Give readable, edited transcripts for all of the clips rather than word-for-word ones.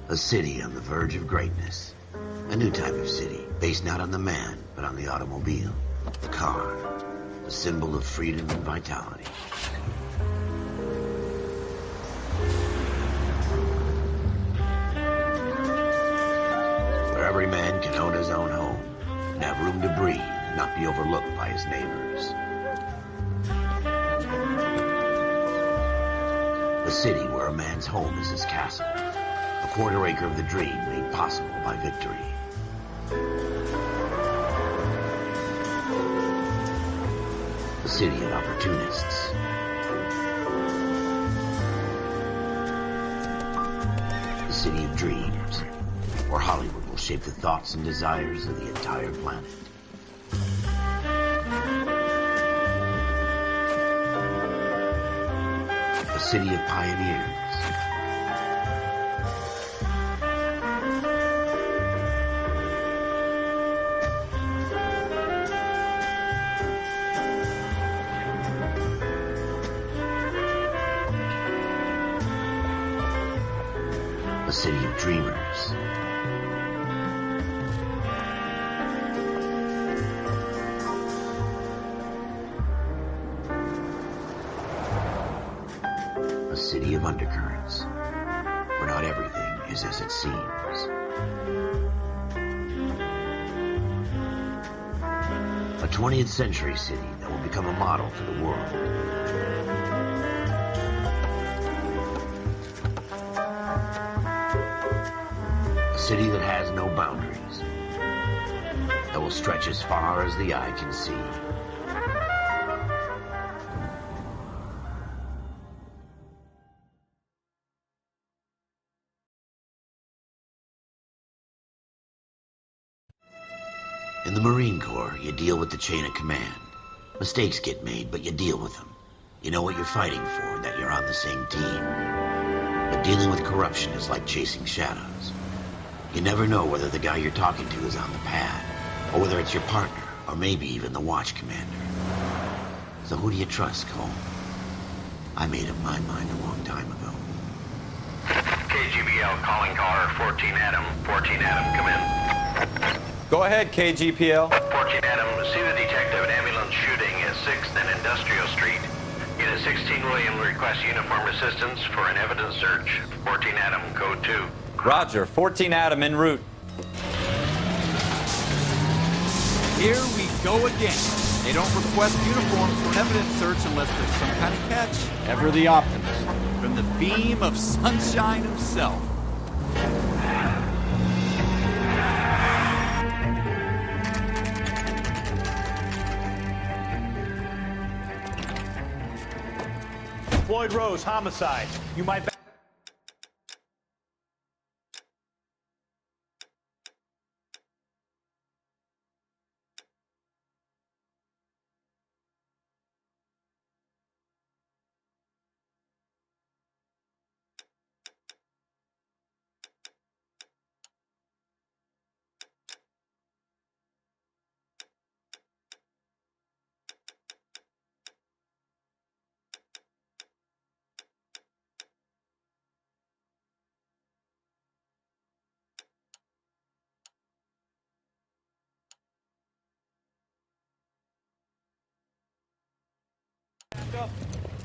A city on the verge of greatness. A new type of city, based not on the man, but on the automobile. The car. The symbol of freedom and vitality. Where every man can own his own home, and have room to breathe, and not be overlooked by his neighbors. A city where a man's home is his castle. A quarter acre of the dream made possible by victory. A city of opportunists. A city of dreams, where Hollywood will shape the thoughts and desires of the entire planet. A city of pioneers. A city of dreamers. A city of undercurrents, where not everything is as it seems. A 20th century city that will become a model for the world. A city that has no boundaries, that will stretch as far as the eye can see. In the Marine Corps, you deal with the chain of command. Mistakes get made, but you deal with them. You know what you're fighting for, that you're on the same team. But dealing with corruption is like chasing shadows. You never know whether the guy you're talking to is on the pad, or whether it's your partner, or maybe even the watch commander. So who do you trust, Cole? I made up my mind a long time ago. KGBL calling caller 14 Adam. 14 Adam, come in. Go ahead, KGPL. 14 Adam, see the detective at ambulance shooting at 6th and Industrial Street. Unit 16 William requests uniform assistance for an evidence search. 14 Adam, code 2. Roger, 14 Adam en route. Here we go again. They don't request uniforms for an evidence search unless there's some kind of catch. Ever the optimist. From the beam of sunshine himself. Floyd Rose, homicide. You might...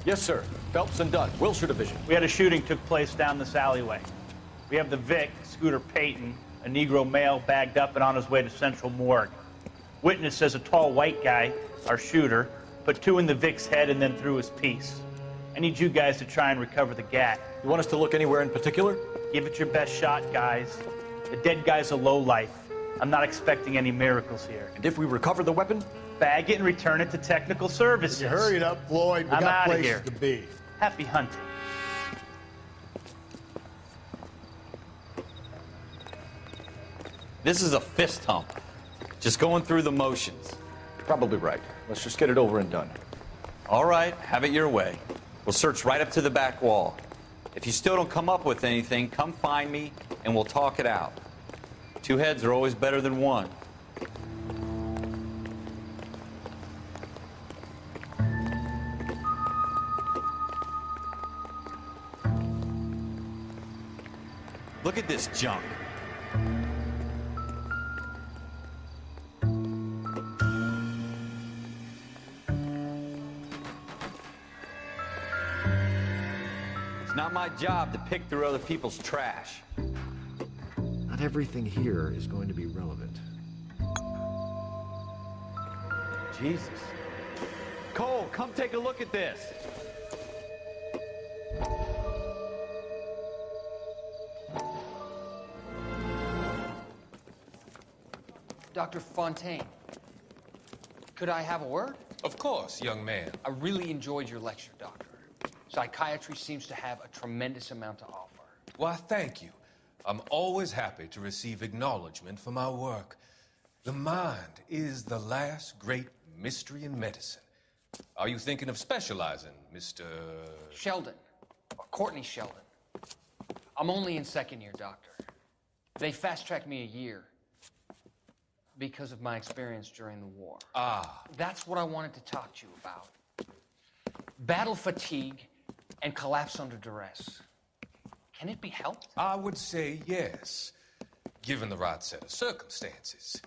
Yes, sir. Phelps and Dunn, Wilshire Division. We had a shooting took place down this alleyway. We have the Vic, Scooter Payton, a Negro male bagged up and on his way to Central Morgue. Witness says a tall white guy, our shooter, put 2 in the Vic's head and then threw his piece. I need you guys to try and recover the gat. You want us to look anywhere in particular? Give it your best shot, guys. The dead guy's a lowlife. I'm not expecting any miracles here. And if we recover the weapon? Bag it and return it to technical services. You hurry it up, Floyd. We I'm got outta places here. to be. Happy hunting. This is a fist hump. Just going through the motions. Probably right. Let's just get it over and done. All right, have it your way. We'll search right up to the back wall. If you still don't come up with anything, come find me and we'll talk it out. 2 heads are always better than 1. Look at this junk. It's not my job to pick through other people's trash. Not everything here is going to be relevant. Jesus. Cole, come take a look at this. Dr. Fontaine, could I have a word? Of course, young man. I really enjoyed your lecture, Doctor. Psychiatry seems to have a tremendous amount to offer. Why, thank you. I'm always happy to receive acknowledgement for my work. The mind is the last great mystery in medicine. Are you thinking of specializing, Mr. Sheldon, or Courtney Sheldon. I'm only in second year, Doctor. They fast-tracked me a year because of my experience during the war. Ah. That's what I wanted to talk to you about. Battle fatigue and collapse under duress. Can it be helped? I would say yes, given the right set of circumstances.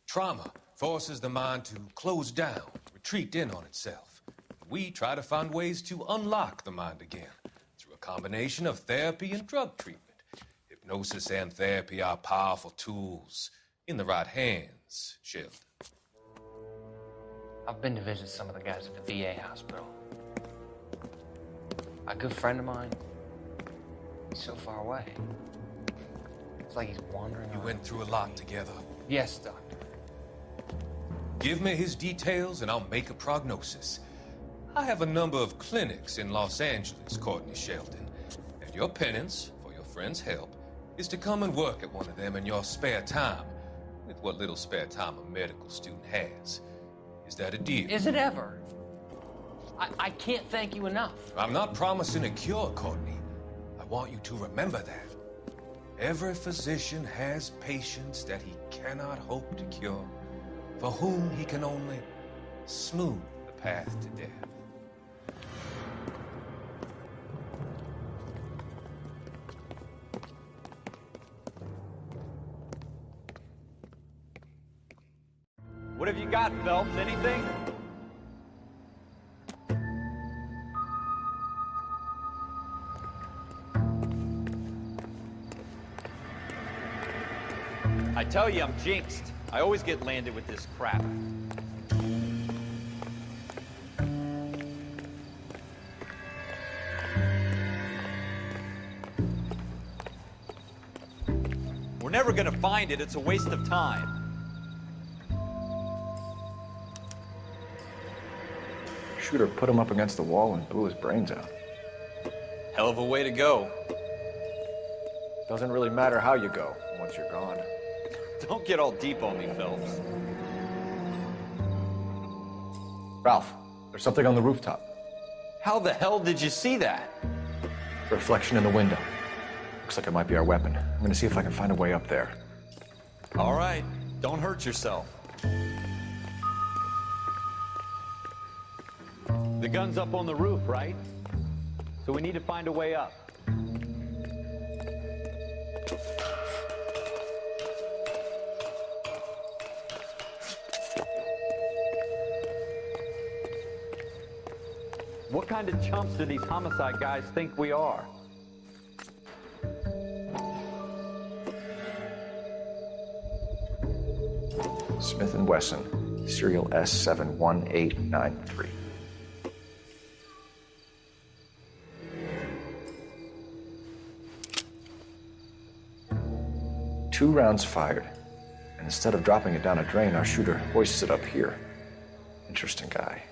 Trauma forces the mind to close down, retreat in on itself. We try to find ways to unlock the mind again through a combination of therapy and drug treatment. Hypnosis and therapy are powerful tools in the right hands, Sheldon. I've been to visit some of the guys at the VA hospital. A good friend of mine, he's so far away. It's like he's wandering You around. went through a lot together. Yes, Doctor. Give me his details and I'll make a prognosis. I have a number of clinics in Los Angeles, Courtney Sheldon, and your penance, for your friend's help, is to come and work at one of them in your spare time, with what little spare time a medical student has. Is that a deal? Is it ever? I can't thank you enough. I'm not promising a cure, Courtney. I want you to remember that. Every physician has patients that he cannot hope to cure, for whom he can only smooth the path to death. What have you got, Phelps? Anything? I tell you, I'm jinxed. I always get landed with this crap. We're never gonna find it. It's a waste of time. Shooter put him up against the wall and blew his brains out. Hell of a way to go. Doesn't really matter how you go once you're gone. Don't get all deep on me, Phelps. Ralph, there's something on the rooftop. How the hell did you see that? Reflection in the window. Looks like it might be our weapon. I'm gonna see if I can find a way up there. All right, don't hurt yourself. The gun's up on the roof, right? So we need to find a way up. What kind of chumps do these homicide guys think we are? Smith & Wesson, serial S71893. 2 rounds fired, and instead of dropping it down a drain, our shooter hoists it up here. Interesting guy.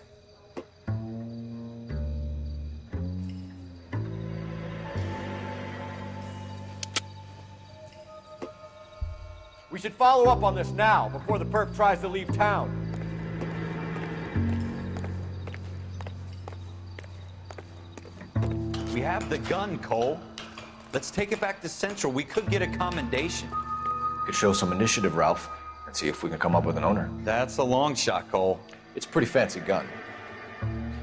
We should follow up on this now, before the perp tries to leave town. We have the gun, Cole. Let's take it back to Central. We could get a commendation. Could show some initiative, Ralph, and see if we can come up with an owner. That's a long shot, Cole. It's a pretty fancy gun.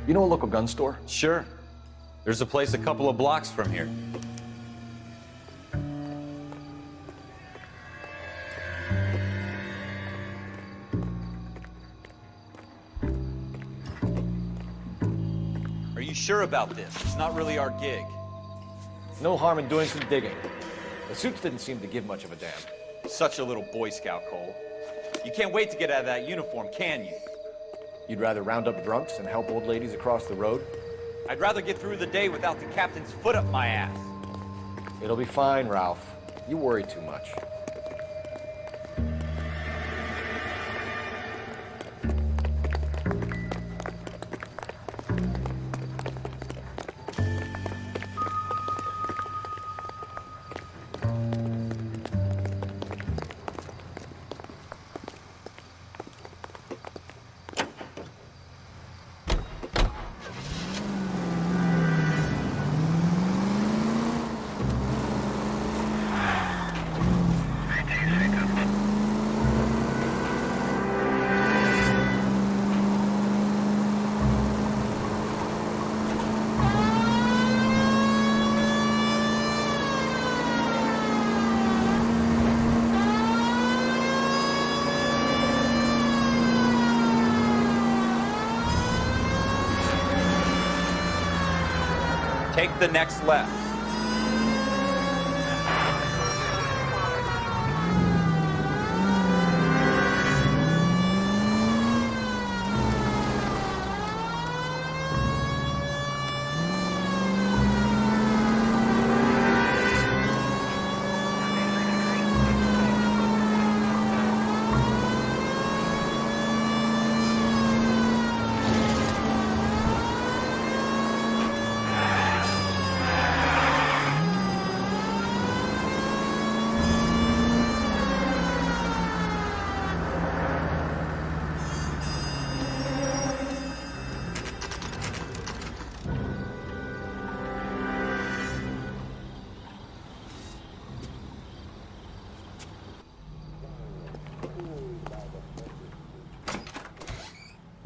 You know a local gun store? Sure. There's a place a couple of blocks from here. You sure about this? It's not really our gig. No harm in doing some digging. The suits didn't seem to give much of a damn. Such a little Boy Scout, Cole. You can't wait to get out of that uniform, can you? You'd rather round up drunks and help old ladies across the road? I'd rather get through the day without the captain's foot up my ass. It'll be fine, Ralph. You worry too much. Take the next left.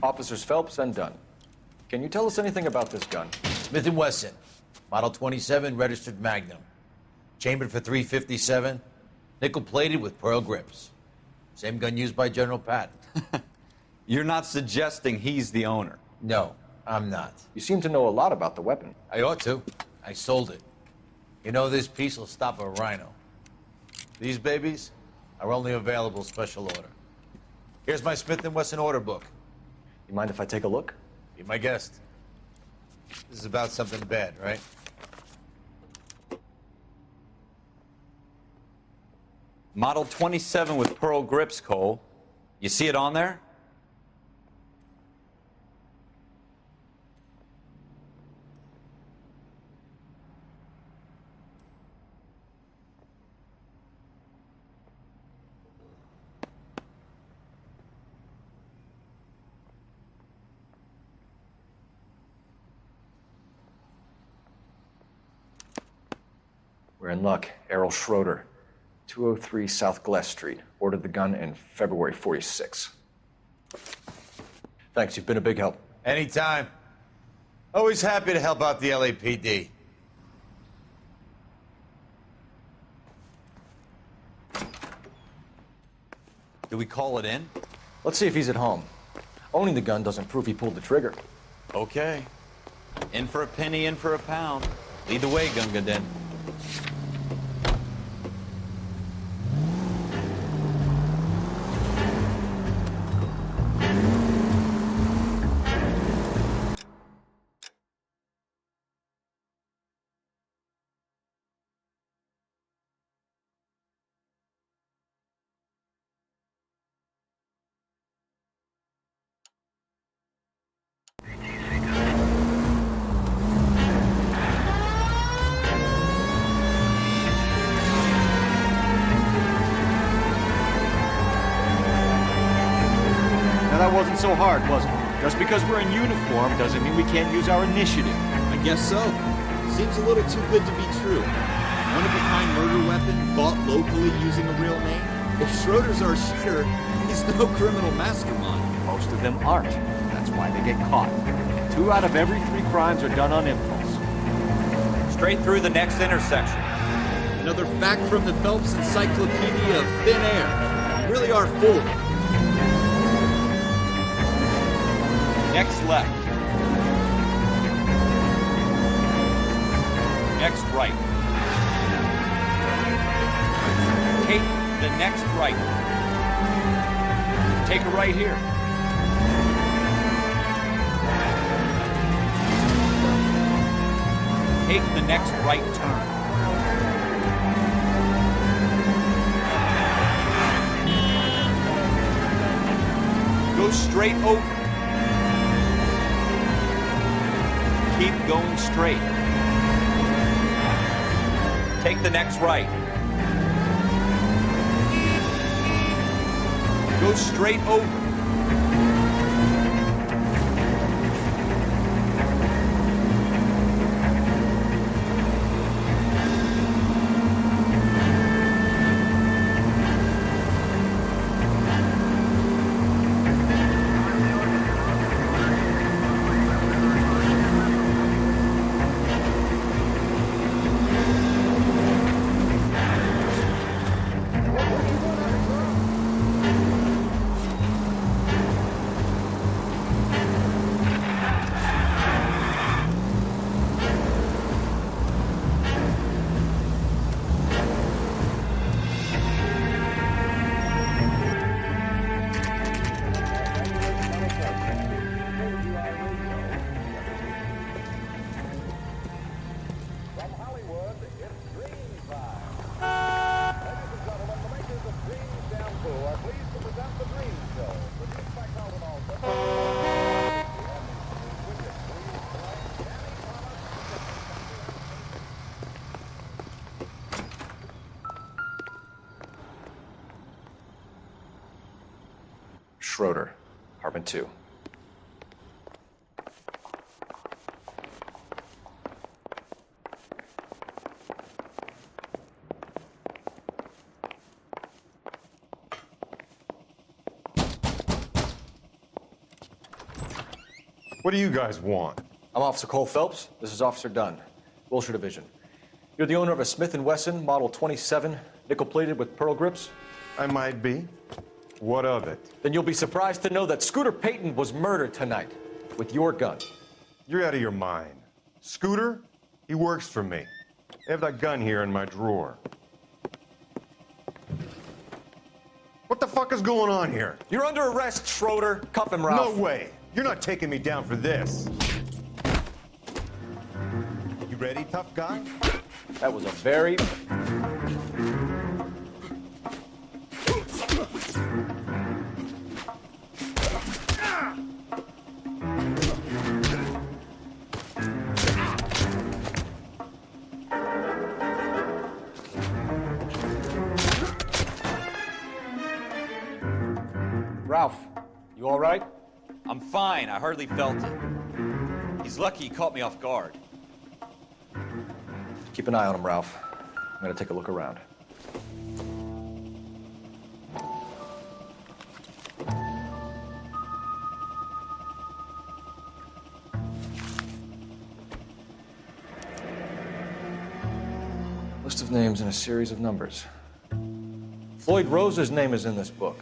Officers Phelps and Dunn. Can you tell us anything about this gun? Smith & Wesson, Model 27, registered Magnum. Chambered for .357, nickel-plated with pearl grips. Same gun used by General Patton. You're not suggesting he's the owner? No, I'm not. You seem to know a lot about the weapon. I ought to. I sold it. You know, this piece will stop a Rhino. These babies are only available special order. Here's my Smith & Wesson order book. You mind if I take a look? Be my guest. This is about something bad, right? Model 27 with pearl grips, Cole. You see it on there? We're in luck. Errol Schroeder, 203 South Gless Street. Ordered the gun in February '46. Thanks, you've been a big help. Anytime. Always happy to help out the LAPD. Do we call it in? Let's see if he's at home. Owning the gun doesn't prove he pulled the trigger. Okay. In for a penny, in for a pound. Lead the way, Gunga Den. That wasn't so hard, was it? Just because we're in uniform doesn't mean we can't use our initiative. I guess so. Seems a little too good to be true. One-of-a-kind murder weapon bought locally using a real name? If Schroeder's our shooter, he's no criminal mastermind. Most of them aren't. That's why they get caught. 2 out of every 3 crimes are done on impulse. Straight through the next intersection. Another fact from the Phelps Encyclopedia of Thin Air. You really are full of it. Next left. next right. Take the next right. Take a right here. Take the next right turn. Go straight over. Keep going straight. Take the next right. Go straight over. Schroeder, apartment 2. What do you guys want? I'm Officer Cole Phelps. This is Officer Dunn, Wilshire Division. You're the owner of a Smith & Wesson Model 27, nickel-plated with pearl grips? I might be. What of it? Then you'll be surprised to know that Scooter Payton was murdered tonight with your gun. You're out of your mind. Scooter? He works for me. I have that gun here in my drawer. What the fuck is going on here? You're under arrest, Schroeder. Cuff him, Ralph. No way. You're not taking me down for this. You ready, tough guy? That was a very... Ralph, you all right? I'm fine. I hardly felt it. He's lucky he caught me off guard. Keep an eye on him, Ralph. I'm gonna take a look around. List of names and a series of numbers. Floyd Rose's name is in this book.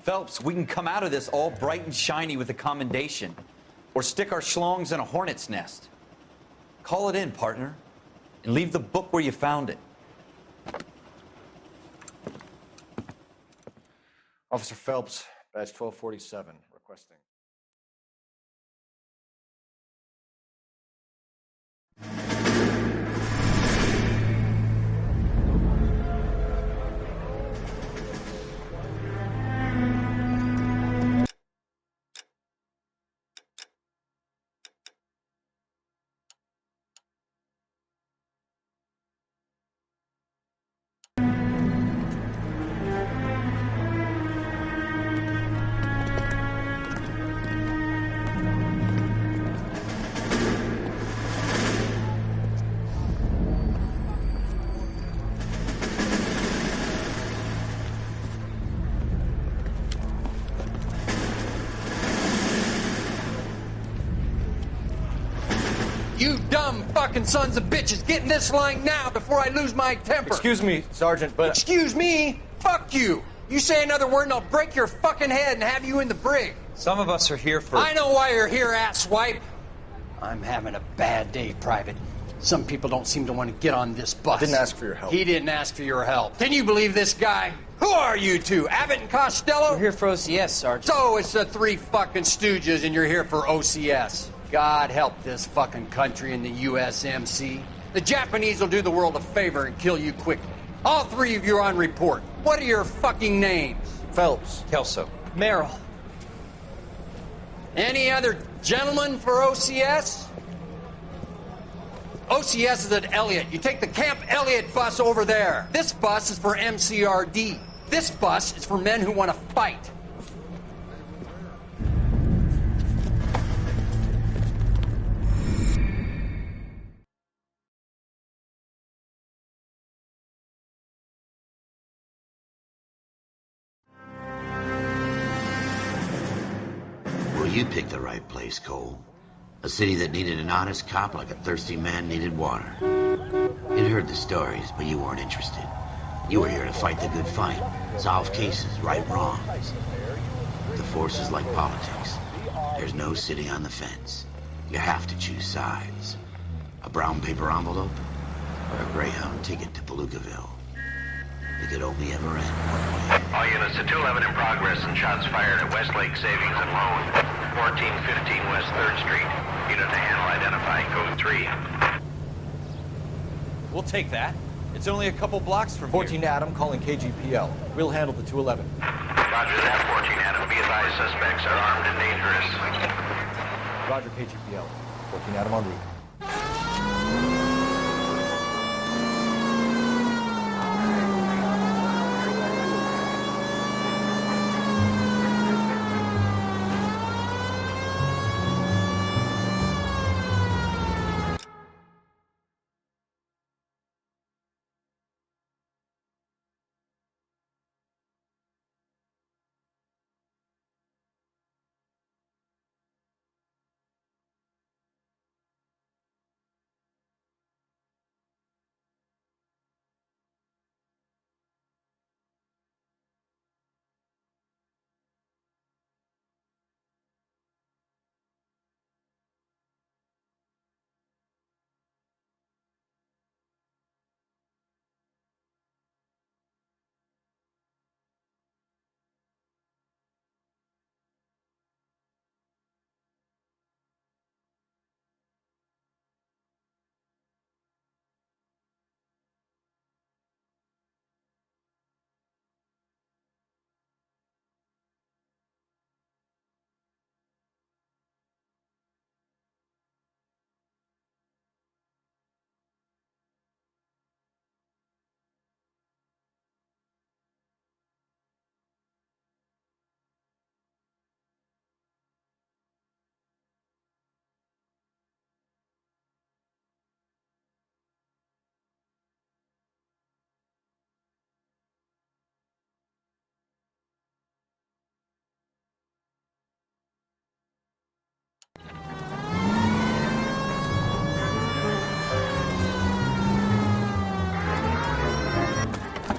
Phelps, we can come out of this all bright and shiny with a commendation, or stick our schlongs in a hornet's nest. Call it in, partner, and leave the book where you found it. Officer Phelps, badge 1247, requesting. You dumb fucking sons of bitches! Get in this line now before I lose my temper! Excuse me, Sergeant, but... Excuse me? Fuck you! You say another word and I'll break your fucking head and have you in the brig! Some of us are here for... I know why you're here, asswipe! I'm having a bad day, Private. Some people don't seem to want to get on this bus. Didn't ask for your help. He didn't ask for your help. Can you believe this guy? Who are you two? Abbott and Costello? We're here for OCS, Sergeant. So it's the three fucking stooges and you're here for OCS. God help this fucking country and the USMC. The Japanese will do the world a favor and kill you quickly. All three of you are on report. What are your fucking names? Phelps. Kelso. Merrill. Any other gentlemen for OCS? OCS is at Elliott. You take the Camp Elliott bus over there. This bus is for MCRD. This bus is for men who want to fight. Well, you picked the right place, Cole. A city that needed an honest cop like a thirsty man needed water. You'd heard the stories, but you weren't interested. You were here to fight the good fight, solve cases, right wrongs. The force is like politics. There's no sitting on the fence. You have to choose sides. A brown paper envelope or a Greyhound ticket to Palookaville. It could only ever end one way. All units to 211 in progress and shots fired at Westlake Savings and Loan, 1415 West 3rd Street. Unit to handle identifying code 3. We'll take that. It's only a couple blocks from 14 here. Adam calling KGPL. We'll handle the 211. Roger that, 14 Adam. Be advised, suspects are armed and dangerous. Roger, KGPL. 14 Adam en route.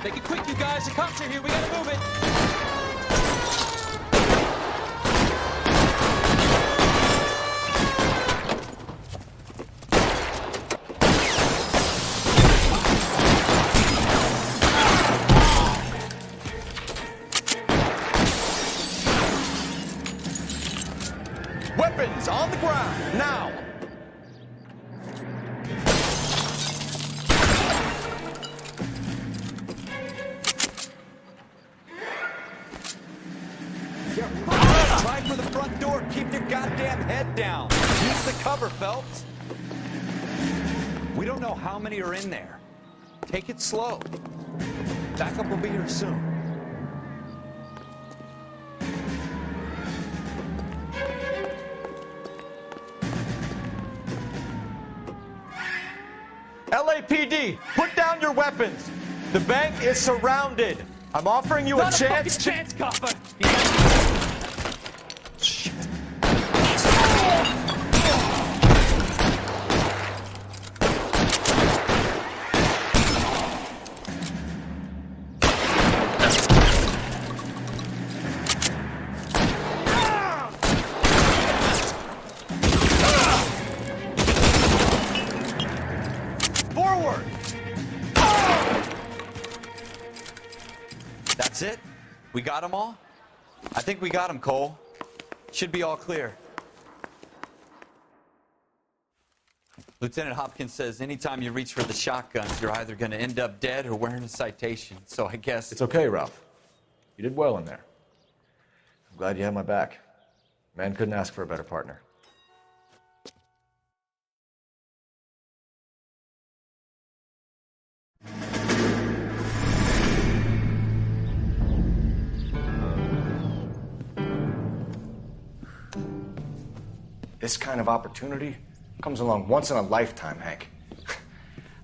Make it quick, you guys. The cops are here. We gotta move it. Weapons on the ground, now! Try for the front door. Keep your goddamn head down. Use the cover, Phelps. We don't know how many are in there. Take it slow. Backup will be here soon. LAPD, put down your weapons. The bank is surrounded. I'm offering you a chance to... chance, copper. Shit. We got them all? I think we got them, Cole. Should be all clear. Lieutenant Hopkins says anytime you reach for the shotguns, you're either going to end up dead or wearing a citation. So I guess... It's okay, Ralph. You did well in there. I'm glad you had my back. Man couldn't ask for a better partner. This kind of opportunity comes along once in a lifetime, Hank.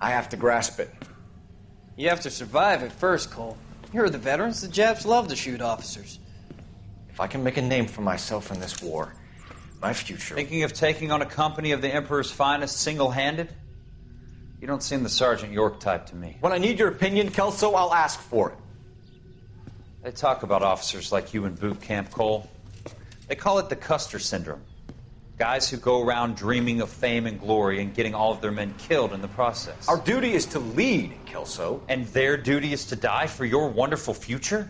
I have to grasp it. You have to survive it first, Cole. Here are the veterans. The Japs love to shoot officers. If I can make a name for myself in this war, my future... Thinking of taking on a company of the Emperor's finest single-handed? You don't seem the Sergeant York type to me. When I need your opinion, Kelso, I'll ask for it. They talk about officers like you in boot camp, Cole. They call it the Custer Syndrome. Guys who go around dreaming of fame and glory and getting all of their men killed in the process. Our duty is to lead, Kelso. And their duty is to die for your wonderful future?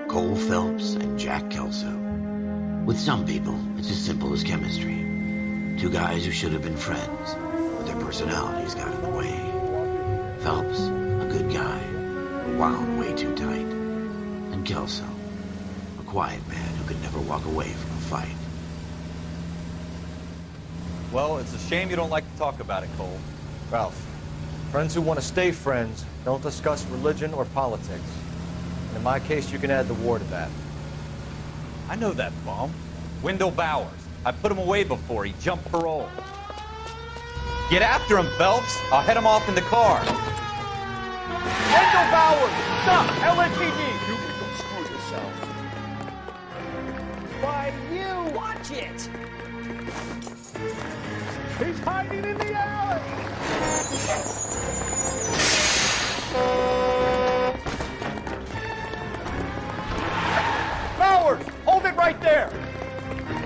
Cole Phelps and Jack Kelso. With some people, it's as simple as chemistry. Two guys who should have been friends, but their personalities got in the way. Phelps, a good guy, but wound way too tight. And Kelso, a quiet man who could never walk away from a fight. Well, it's a shame you don't like to talk about it, Cole. Ralph, friends who want to stay friends don't discuss religion or politics. And in my case, you can add the war to that. I know that bum. Wendell Bowers. I put him away before. He jumped parole. Get after him, Phelps. I'll head him off in the car. Wendell Bowers! Stop! LAPD! You can go screw yourself. By you! Watch it! He's hiding in the alley! Bowers! Hold it right there!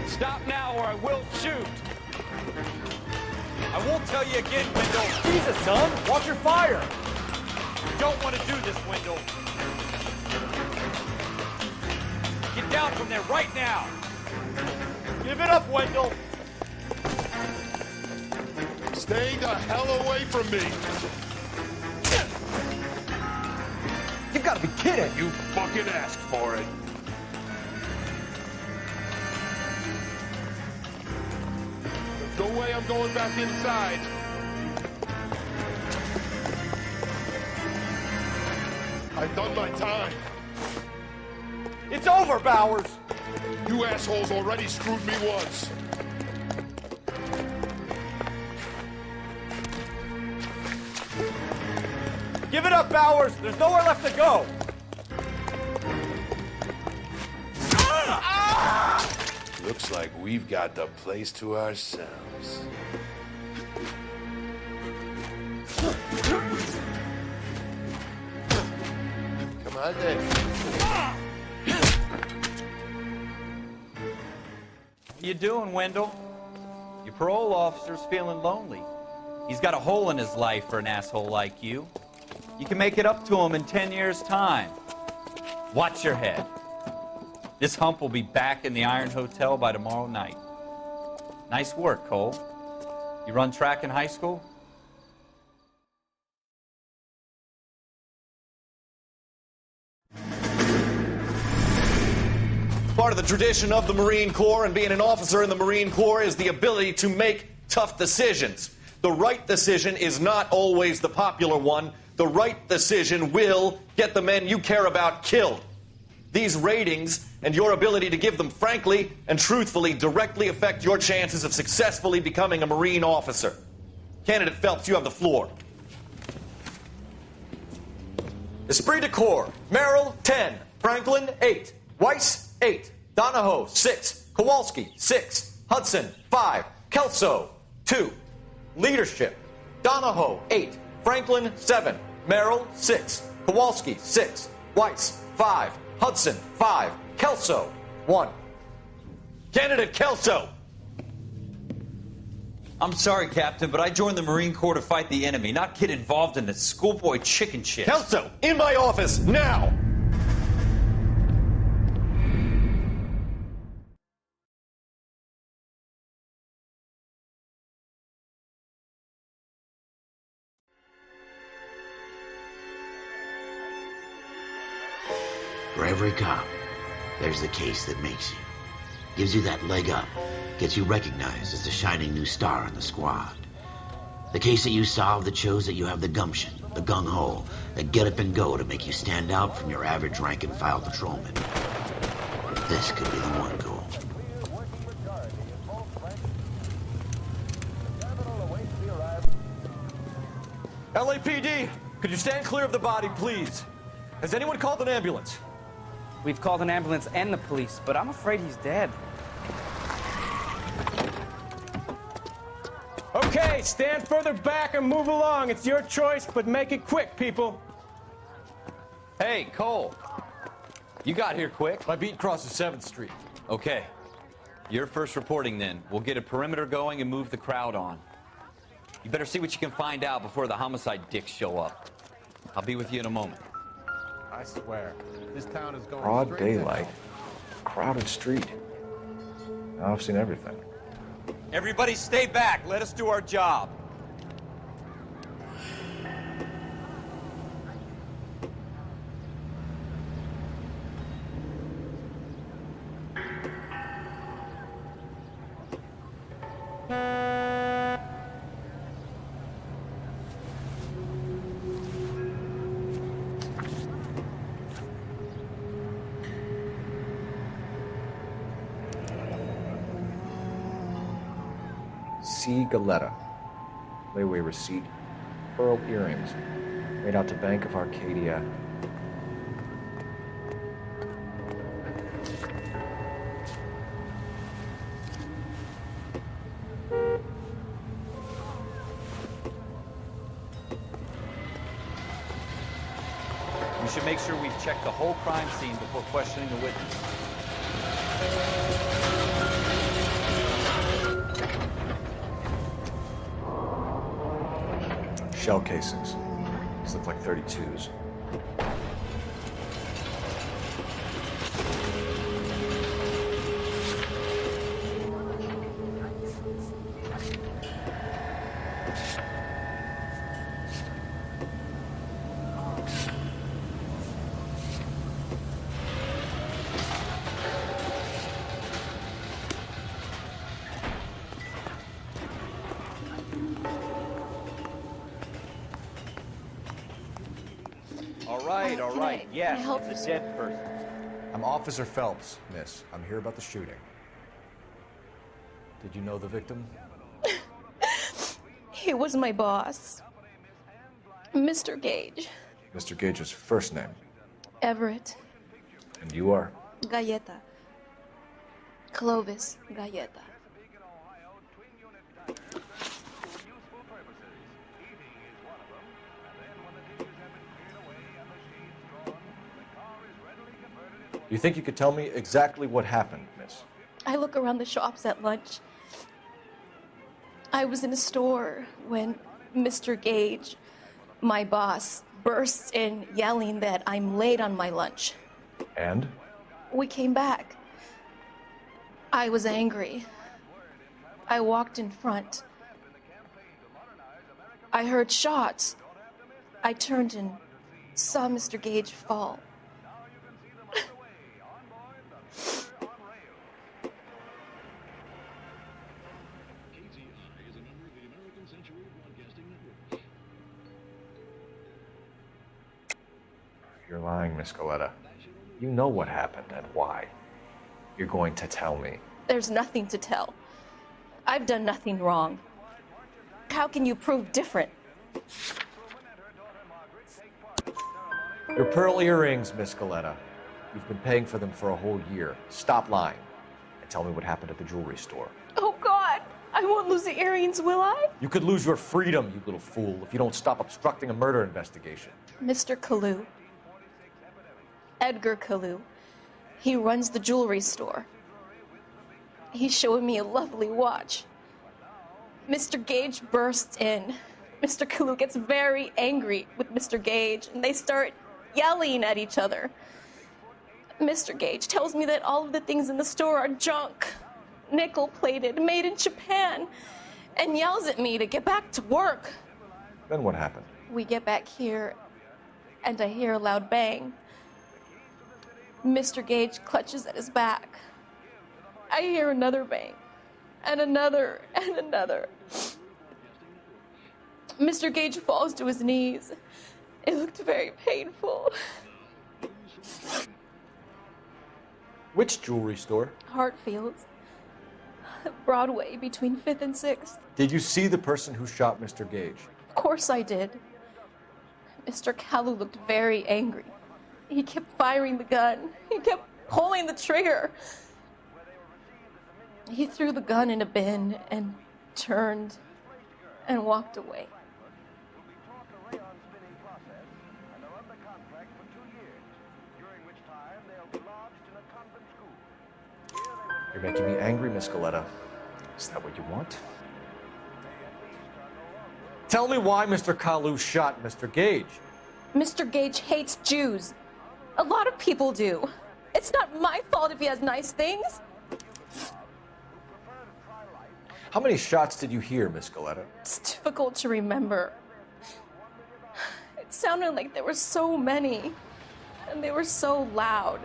Stop now or I will shoot. I won't tell you again, Wendell. Jesus, son! Watch your fire! You don't want to do this, Wendell. Get down from there right now. Give it up, Wendell! Stay the hell away from me! You've got to be kidding! You fucking asked for it. There's no way I'm going back inside. I've done my time. It's over, Bowers! You assholes already screwed me once. Give it up, Bowers! There's nowhere left to go! Looks like we've got the place to ourselves. Come on then. How you doing, Wendell? Your parole officer's feeling lonely. He's got a hole in his life for an asshole like you. You can make it up to him in 10 years' time. Watch your head. This hump will be back in the Iron Hotel by tomorrow night. Nice work, Cole. You run track in high school? Part of the tradition of the Marine Corps and being an officer in the Marine Corps is the ability to make tough decisions. The right decision is not always the popular one. The right decision will get the men you care about killed. These ratings and your ability to give them frankly and truthfully directly affect your chances of successfully becoming a Marine officer. Candidate Phelps, you have the floor. Esprit de Corps, Merrill, 10. Franklin, 8. Weiss, 8. Donahoe, 6. Kowalski, 6. Hudson, 5. Kelso, 2. Leadership, Donahoe, 8. Franklin, 7. Merrill, 6. Kowalski, 6. Weiss, 5. Hudson, 5. Kelso, 1. Candidate Kelso! I'm sorry, Captain, but I joined the Marine Corps to fight the enemy, not get involved in the schoolboy chicken shit. Kelso, in my office, now! For every cop, there's the case that makes you. Gives you that leg up, gets you recognized as the shining new star in the squad. The case that you solve that shows that you have the gumption, the gung-ho, the get up and go to make you stand out from your average rank and file patrolman. This could be the one goal. LAPD, could you stand clear of the body, please? Has anyone called an ambulance? We've called an ambulance and the police, but I'm afraid he's dead. Okay, stand further back and move along. It's your choice, but make it quick, people. Hey, Cole. You got here quick. My beat crosses 7th Street. Okay. You're first reporting then. We'll get a perimeter going and move the crowd on. You better see what you can find out before the homicide dicks show up. I'll be with you in a moment. I swear, this town is going Broad straight daylight. Crowded street. Now I've seen everything. Everybody stay back. Let us do our job. C. Galetta. Layaway receipt. Pearl earrings. Made out to Bank of Arcadia. We should make sure we've checked the whole crime scene before questioning the witness. Shell casings. These look like 32s. All right. Yes, it's a dead person. I'm Officer Phelps, miss. I'm here about the shooting. Did you know the victim? He was my boss, Mr. Gage. Mr. Gage's first name. Everett. And you are? Galleta. Clovis Galleta. You think you could tell me exactly what happened, miss? I look around the shops at lunch. I was in a store when Mr. Gage, my boss, bursts in yelling that I'm late on my lunch. And? We came back. I was angry. I walked in front. I heard shots. I turned and saw Mr. Gage fall. You're lying, Miss Galetta. You know what happened and why. You're going to tell me. There's nothing to tell. I've done nothing wrong. How can you prove different? Your pearl earrings, Miss Galetta. You've been paying for them for a whole year. Stop lying and tell me what happened at the jewelry store. Oh, God! I won't lose the earrings, will I? You could lose your freedom, you little fool, if you don't stop obstructing a murder investigation. Mr. Kalu. Edgar Kalu He runs the jewelry store. He's showing me a lovely watch. Mr. Gage bursts in. Mr. Kalu gets very angry with Mr. Gage, and they start yelling at each other. Mr. Gage tells me that all of the things in the store are junk, nickel-plated, made in Japan, and yells at me to get back to work. Then what happened? We get back here, and I hear a loud bang. Mr. Gage clutches at his back. I hear another bang, and another, and another. Mr. Gage falls to his knees. It looked very painful. Which jewelry store? Hartfield's. Broadway, between 5th and 6th. Did you see the person who shot Mr. Gage? Of course I did. Mr. Kalu looked very angry. He kept firing the gun. He kept pulling the trigger. He threw the gun in a bin and turned and walked away. You're making me angry, Miss Coletta. Is that what you want? Tell me why Mr. Kalu shot Mr. Gage. Mr. Gage hates Jews. A lot of people do. It's not my fault if he has nice things. How many shots did you hear, Miss Coletta? It's difficult to remember. It sounded like there were so many, and they were so loud.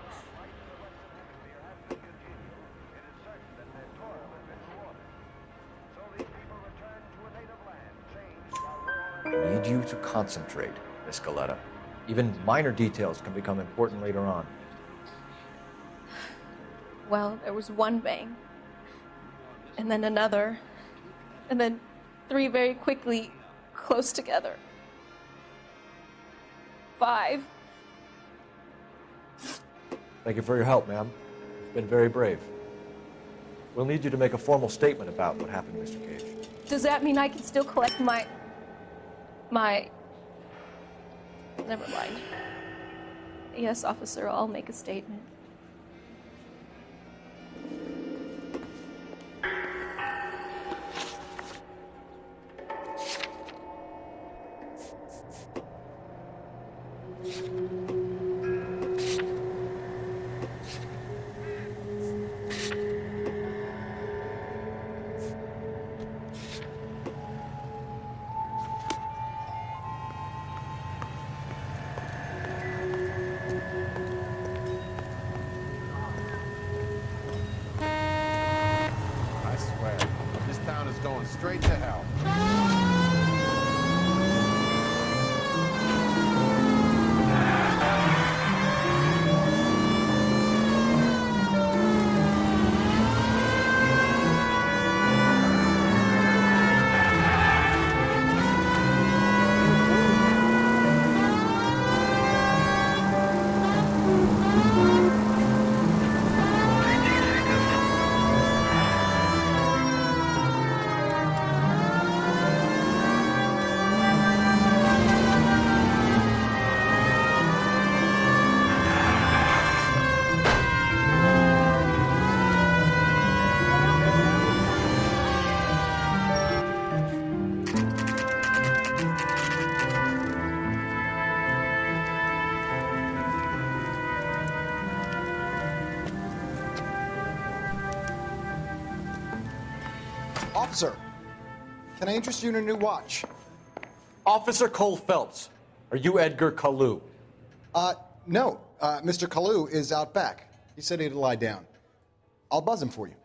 I need you to concentrate, Miss Coletta. Even minor details can become important later on. Well, there was one bang, and then another, and then 3 very quickly, close together. 5. Thank you for your help, ma'am. You've been very brave. We'll need you to make a formal statement about what happened, Mr. Gage. Does that mean I can still collect my... Never mind. Yes, officer, I'll make a statement. Straight to hell. Officer, can I interest you in a new watch? Officer Cole Phelps, are you Edgar Kalu? No. Mr. Kalu is out back. He said he'd lie down. I'll buzz him for you.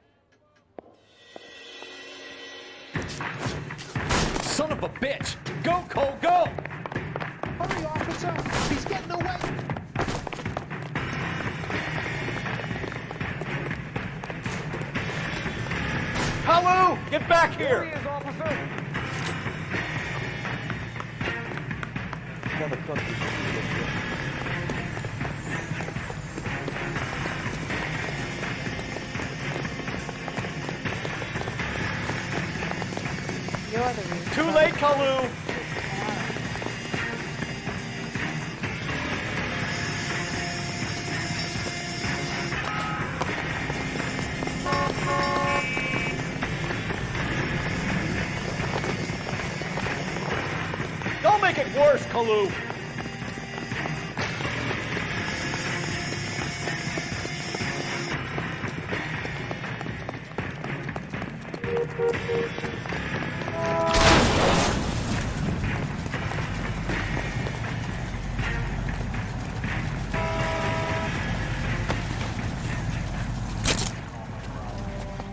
Son of a bitch! Go, Cole, go! Hurry, officer! He's getting away! Kalu! Get back here! Here he is, officer! Too late, Kalu! make it worse, Kalu.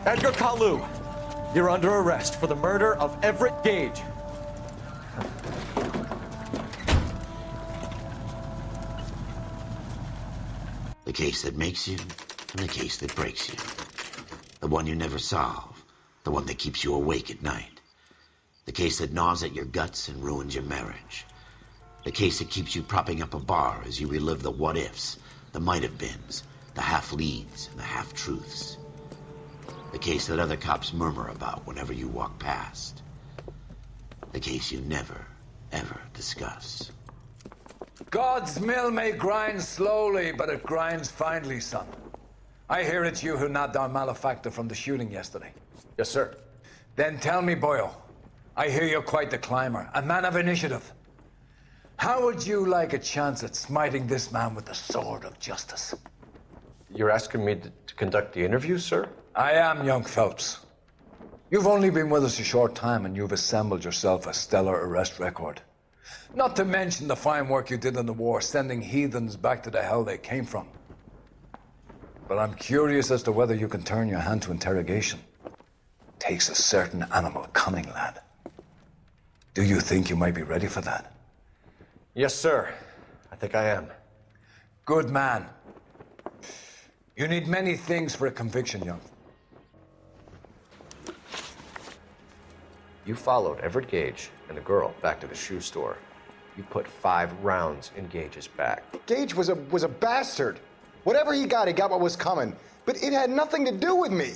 Edgar Kalu, you're under arrest for the murder of Everett Gage. The case that makes you, and the case that breaks you. The one you never solve, the one that keeps you awake at night. The case that gnaws at your guts and ruins your marriage. The case that keeps you propping up a bar as you relive the what-ifs, the might-have-beens, the half-leads, and the half-truths. The case that other cops murmur about whenever you walk past. The case you never, ever discuss. God's mill may grind slowly, but it grinds finely, son. I hear it's you who nabbed our malefactor from the shooting yesterday. Yes, sir. Then tell me, Boyle, I hear you're quite the climber, a man of initiative. How would you like a chance at smiting this man with the sword of justice? You're asking me to conduct the interview, sir? I am, young Phelps. You've only been with us a short time and you've assembled yourself a stellar arrest record. Not to mention the fine work you did in the war, sending heathens back to the hell they came from. But I'm curious as to whether you can turn your hand to interrogation. Takes a certain animal cunning, lad. Do you think you might be ready for that? Yes, sir. I think I am. Good man. You need many things for a conviction, young. You followed Everett Gage and the girl back to the shoe store. You put 5 rounds in Gage's back. Gage was a bastard. Whatever he got what was coming. But it had nothing to do with me.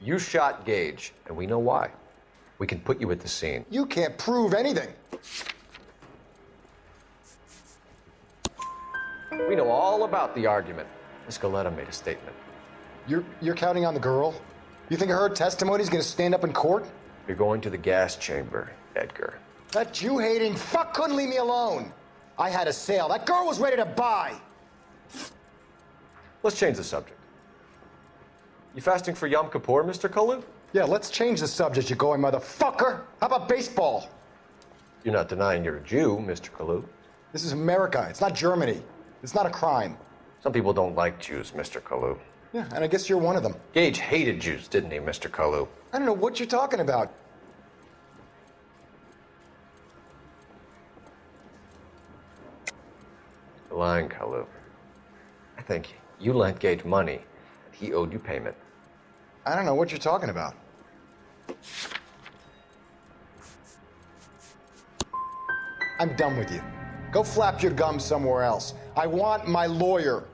You shot Gage, and we know why. We can put you at the scene. You can't prove anything. We know all about the argument. Miss Galetta made a statement. You're counting on the girl? You think her testimony's gonna stand up in court? You're going to the gas chamber, Edgar. That Jew-hating fuck couldn't leave me alone. I had a sale. That girl was ready to buy. Let's change the subject. You fasting for Yom Kippur, Mr. Kalu? Yeah, let's change the subject, you going motherfucker. How about baseball? You're not denying you're a Jew, Mr. Kalu. This is America. It's not Germany. It's not a crime. Some people don't like Jews, Mr. Kalu. Yeah, and I guess you're one of them. Gage hated Jews, didn't he, Mr. Kalu? I don't know what you're talking about. You're lying, Kalu. I think you lent Gage money, and he owed you payment. I don't know what you're talking about. I'm done with you. Go flap your gums somewhere else. I want my lawyer.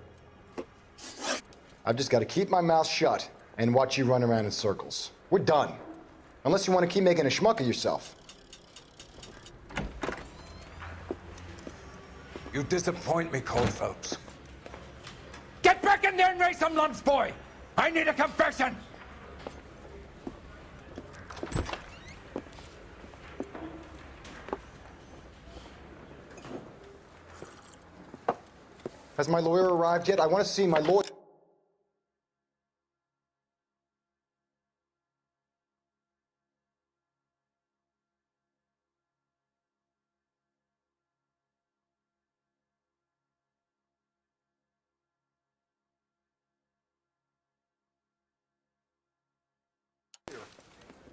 I've just got to keep my mouth shut and watch you run around in circles. We're done. Unless you want to keep making a schmuck of yourself. You disappoint me, Cole Phelps. Get back in there and raise some lumps, boy! I need a confession! Has my lawyer arrived yet? I want to see my lawyer.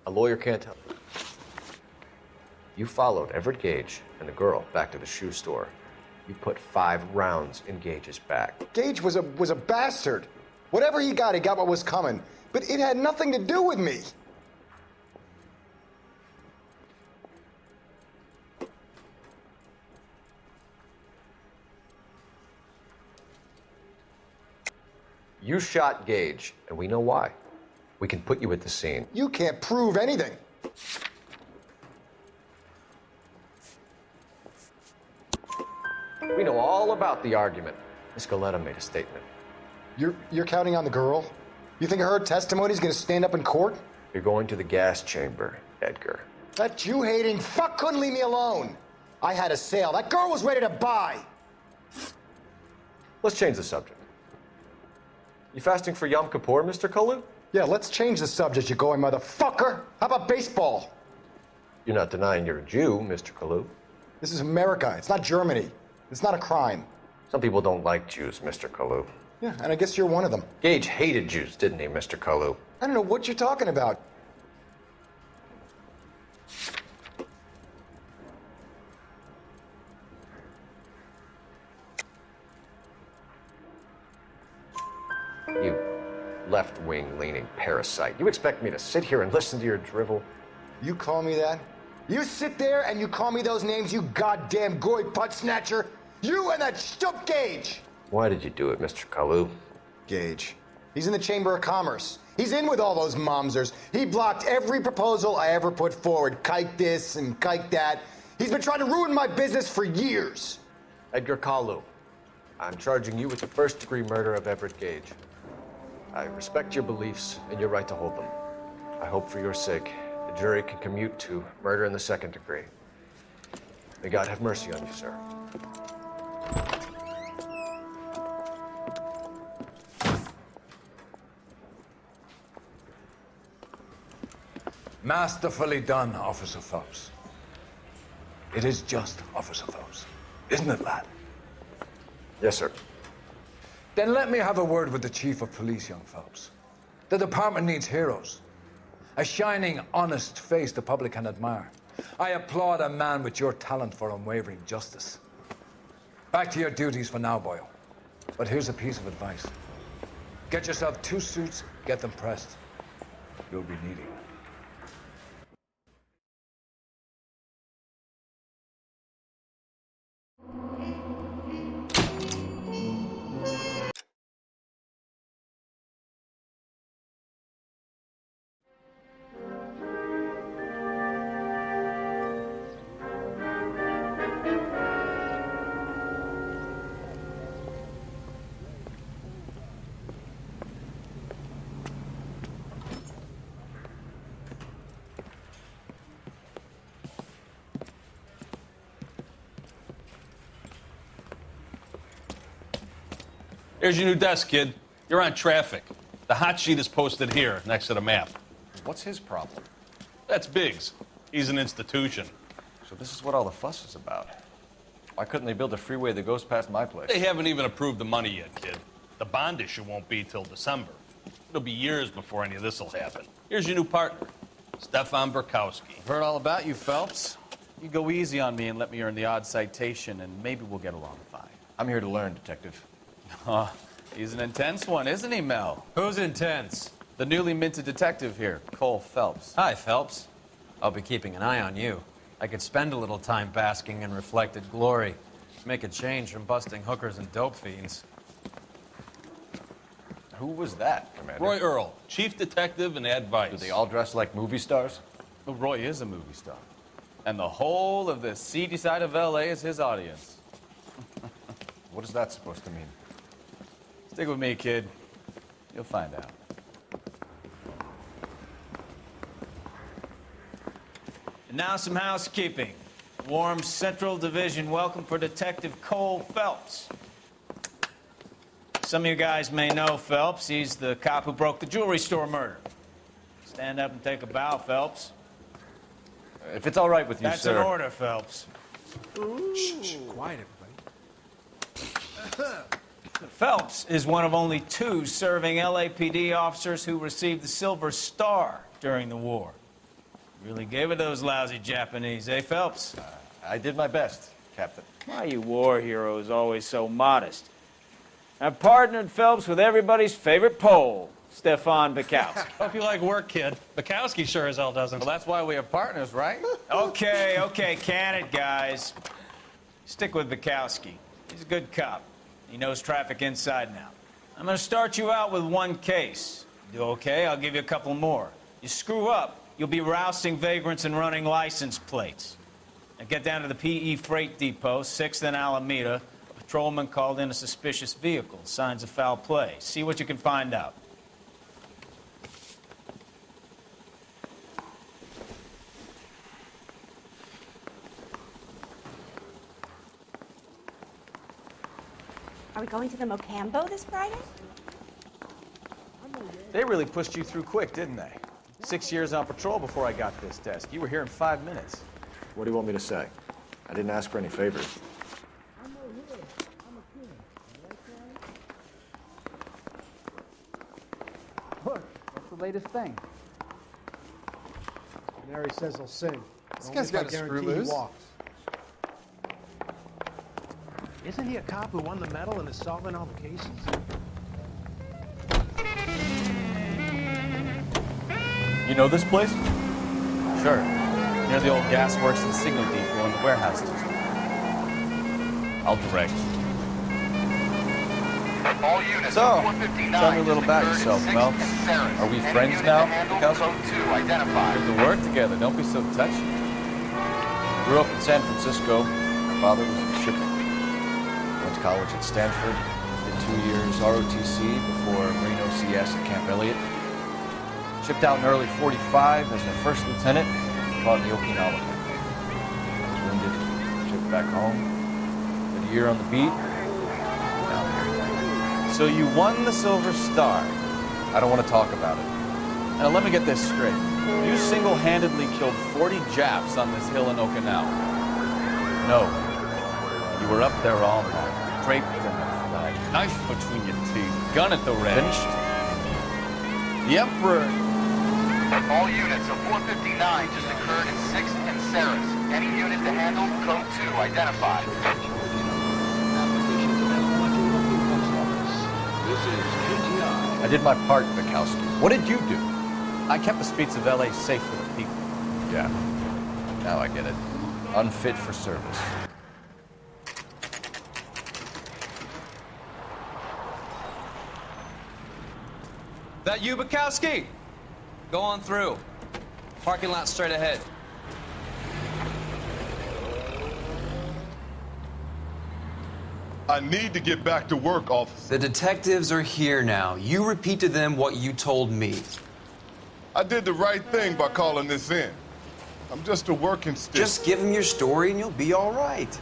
A lawyer can't help. You followed Everett Gage and the girl back to the shoe store. You put 5 rounds in Gage's back. Gage was a bastard. Whatever he got what was coming. But it had nothing to do with me. You shot Gage, and we know why. We can put you at the scene. You can't prove anything. We know all about the argument. Miss Galetta made a statement. You're counting on the girl? You think her testimony's gonna stand up in court? You're going to the gas chamber, Edgar. That Jew-hating fuck couldn't leave me alone. I had a sale. That girl was ready to buy. Let's change the subject. You fasting for Yom Kippur, Mr. Kalu? Yeah, let's change the subject, you going motherfucker. How about baseball? You're not denying you're a Jew, Mr. Kalu. This is America. It's not Germany. It's not a crime. Some people don't like Jews, Mr. Kalu. Yeah, and I guess you're one of them. Gage hated Jews, didn't he, Mr. Kalu? I don't know what you're talking about. You left-wing leaning parasite. You expect me to sit here and listen to your drivel? You call me that? You sit there and you call me those names, you goddamn goy butt snatcher? You and that stup Gage! Why did you do it, Mr. Kalu? Gage. He's in the Chamber of Commerce. He's in with all those momsers. He blocked every proposal I ever put forward. Kike this and kike that. He's been trying to ruin my business for years. Edgar Kalu, I'm charging you with the first-degree murder of Everett Gage. I respect your beliefs and your right to hold them. I hope for your sake the jury can commute to murder in the second degree. May God have mercy on you, sir. Masterfully done, Officer Phelps. It is just, Officer Phelps. Isn't it, lad? Yes, sir. Then let me have a word with the Chief of Police, young Phelps. The department needs heroes. A shining, honest face the public can admire. I applaud a man with your talent for unwavering justice. Back to your duties for now, Boyle. But here's a piece of advice. Get yourself 2 suits, get them pressed. You'll be needing them. Here's your new desk, kid. You're on traffic. The hot sheet is posted here, next to the map. What's his problem? That's Biggs. He's an institution. So this is what all the fuss is about. Why couldn't they build a freeway that goes past my place? They haven't even approved the money yet, kid. The bond issue won't be till December. It'll be years before any of this will happen. Here's your new partner, Stefan Burkowski. I've heard all about you, Phelps. You go easy on me and let me earn the odd citation, and maybe we'll get along fine. I'm here to learn, Detective. Oh, he's an intense one, isn't he, Mel? Who's intense? The newly minted detective here, Cole Phelps. Hi, Phelps. I'll be keeping an eye on you. I could spend a little time basking in reflected glory. Make a change from busting hookers and dope fiends. Who was that, Commander? Roy Earl, chief detective and advice. Do they all dress like movie stars? Well, Roy is a movie star. And the whole of the seedy side of L.A. is his audience. What is that supposed to mean? Stick with me, kid. You'll find out. And now some housekeeping. Warm Central Division welcome for Detective Cole Phelps. Some of you guys may know Phelps. He's the cop who broke the jewelry store murder. Stand up and take a bow, Phelps. If it's all right with you, That's sir. an order, Phelps. Shh, quiet, everybody. Phelps is one of only 2 serving LAPD officers who received the Silver Star during the war. Really gave it those lousy Japanese, eh, Phelps? I did my best, Captain. Why are you war heroes always so modest? I've partnered Phelps with everybody's favorite Pole, Stefan Burkowski. Hope you like work, kid. Bukowski sure as hell doesn't. Well, that's why we have partners, right? Okay, can it, guys. Stick with Bukowski. He's a good cop. He knows traffic inside now. I'm going to start you out with 1 case. Do okay? I'll give you a couple more. You screw up, you'll be rousting vagrants and running license plates. Now get down to the PE Freight Depot, 6th and Alameda. Patrolman called in a suspicious vehicle. Signs of foul play. See what you can find out. Are we going to the Mocambo this Friday? They really pushed you through quick, didn't they? 6 years on patrol before I got this desk. You were here in 5 minutes. What do you want me to say? I didn't ask for any favors. Look, that's the latest thing. Canary says he'll sing. This guy's got a screw loose. Isn't he a cop who won the medal and is solving all the cases? You know this place? Sure. Near the old gas works and signal depot in the warehouse district. I'll direct. All units So, 159 tell me a little about yourself, Phelps. Are we friends now? Because identified. we have to work together. Don't be so touchy. Grew up in San Francisco. My father was in shipping. Went to college at Stanford. Did 2 years ROTC before Marine OCS at Camp Elliott. Shipped out in early '45 as a first lieutenant. Fought in the Okinawa campaign. Was wounded. Shipped back home. Did a year on the beat. Now here. So you won the Silver Star. I don't want to talk about it. Now let me get this straight. You single-handedly killed 40 Japs on this hill in Okinawa. No. You were up there all night, draped in a flag, knife between your teeth, gun at the ready. Finished? The Emperor. All units of 459 just occurred in 6th and Saris. Any unit to handle, code 2 identified. I did my part, Bukowski. What did you do? I kept the streets of LA safe for the people. Yeah. Now I get it. Unfit for service. That you, Bukowski? Go on through. Parking lot straight ahead. I need to get back to work, officer. The detectives are here now. You repeat to them what you told me. I did the right thing by calling this in. I'm just a working stick. Just give them your story and you'll be all right.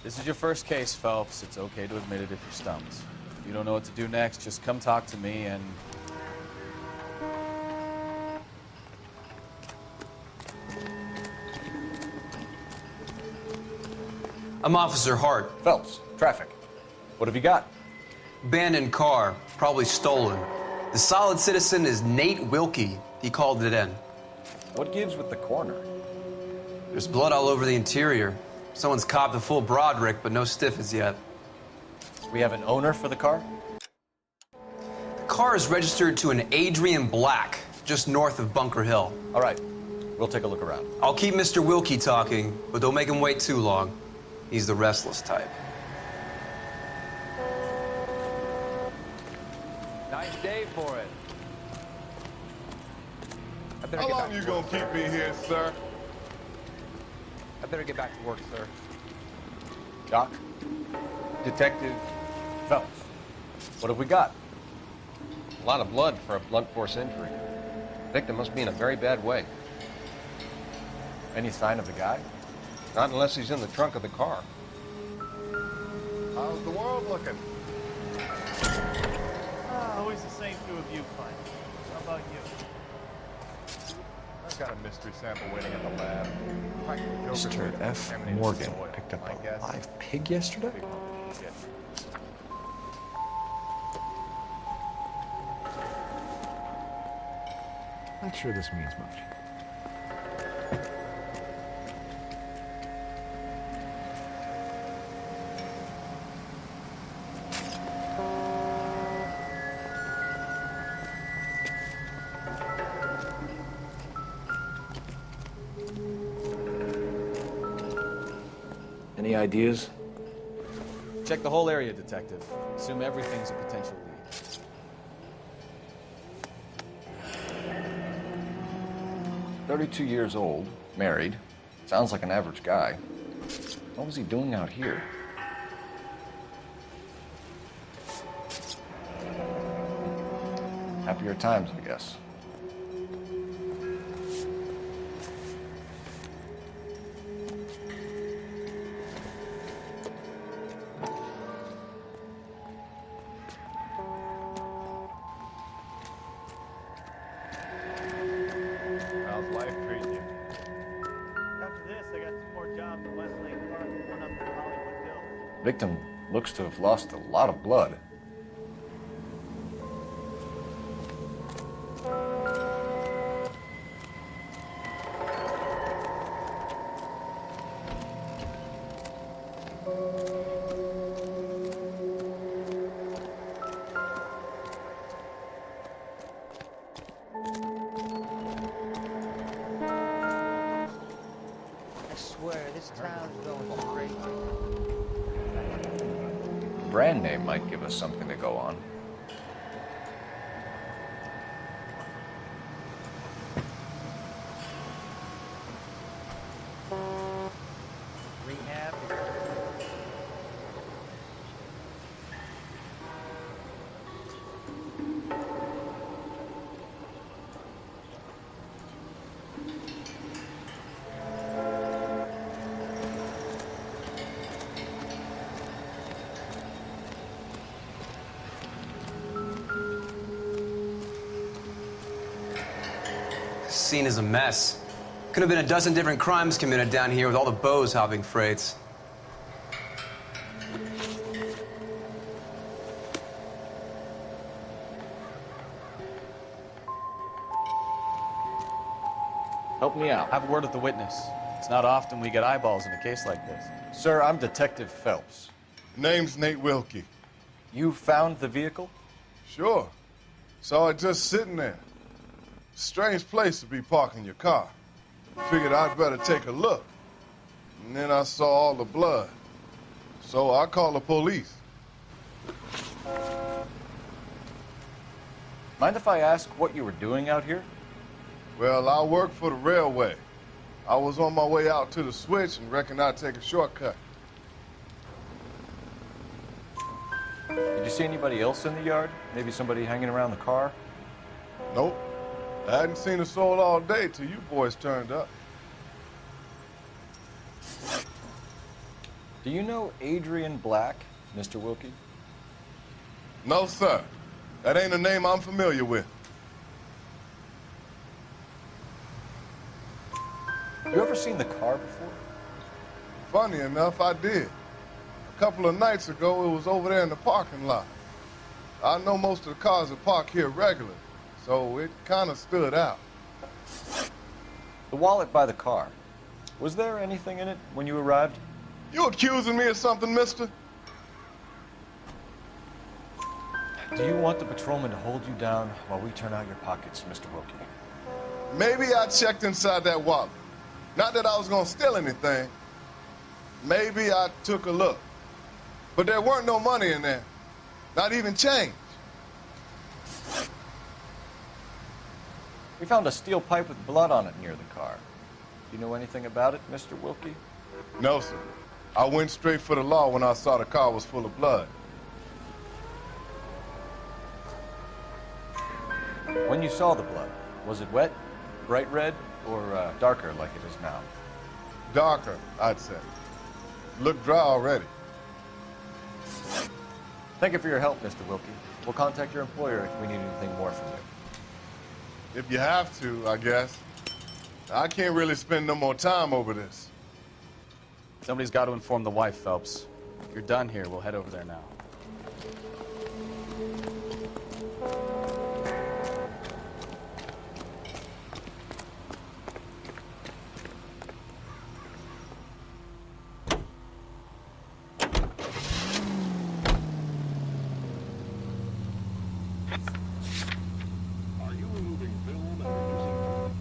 This is your first case, Phelps. It's okay to admit it if you're stumped. If you don't know what to do next, just come talk to me and... I'm Officer Hart. Phelps, traffic. What have you got? Abandoned car, probably stolen. The solid citizen is Nate Wilkie. He called it in. What gives with the corner? There's blood all over the interior. Someone's copped a full Broderick, but no stiffs yet. We have an owner for the car? The car is registered to an Adrian Black, just north of Bunker Hill. All right, we'll take a look around. I'll keep Mr. Wilkie talking, but don't make him wait too long. He's the restless type. Nice day for it. How long you gonna keep me here, sir? I better get back to work, sir. Doc? Detective Phelps. What have we got? A lot of blood for a blunt force injury. The victim must be in a very bad way. Any sign of the guy? Not unless he's in the trunk of the car. How's the world looking? Always the same two of you, Klein. How about you? I've got a mystery sample waiting at the lab. Mr. F. Morgan picked up a live pig yesterday? Not sure this means much. Any ideas? Check the whole area, Detective. Assume everything's a potential lead. 32 years old, married. Sounds like an average guy. What was he doing out here? Happier times, I guess. How's life treating you? After this, I got 2 more jobs in West Lane Park and 1 up in Hollywood Hills. Victim looks to have lost a lot of blood. I swear, this town's going crazy. Brand name might give us something to go on. Rehab. This scene is a mess. Could have been a dozen different crimes committed down here with all the bows hopping freights. Help me out. Have a word with the witness. It's not often we get eyeballs in a case like this. Sir, I'm Detective Phelps. Name's Nate Wilkie. You found the vehicle? Sure. Saw it just sitting there. Strange place to be parking your car. Figured I'd better take a look. And then I saw all the blood. So I called the police. Mind if I ask what you were doing out here? Well, I work for the railway. I was on my way out to the switch and reckoned I'd take a shortcut. Did you see anybody else in the yard? Maybe somebody hanging around the car? Nope. I hadn't seen a soul all day till you boys turned up. Do you know Adrian Black, Mr. Wilkie? No, sir. That ain't a name I'm familiar with. You ever seen the car before? Funny enough, I did. A couple of nights ago, it was over there in the parking lot. I know most of the cars are parked here regularly, so it kind of stood out. The wallet by the car. Was there anything in it when you arrived? You accusing me of something, mister? Do you want the patrolman to hold you down while we turn out your pockets, Mr. Wilkie? Maybe I checked inside that wallet. Not that I was gonna steal anything. Maybe I took a look. But there weren't no money in there. Not even change. We found a steel pipe with blood on it near the car. Do you know anything about it, Mr. Wilkie? No, sir. I went straight for the law when I saw the car was full of blood. When you saw the blood, was it wet, bright red, or darker like it is now? Darker, I'd say. Looked dry already. Thank you for your help, Mr. Wilkie. We'll contact your employer if we need anything more from you. If you have to, I guess. I can't really spend no more time over this. Somebody's got to inform the wife, Phelps. If you're done here, we'll head over there now. Are you removing film and reducing?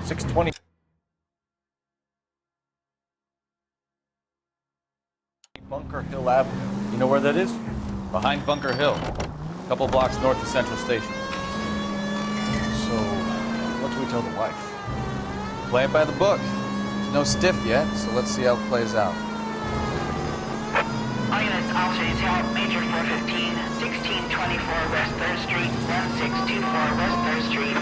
620. Bunker Hill Avenue. You know where that is? Behind Bunker Hill. A couple blocks north of Central Station. So we tell the wife? Play it by the book. There's no stiff yet, so let's see how it plays out. All units, officers help Major 415, 1624 West 3rd Street, 1624 West 3rd Street.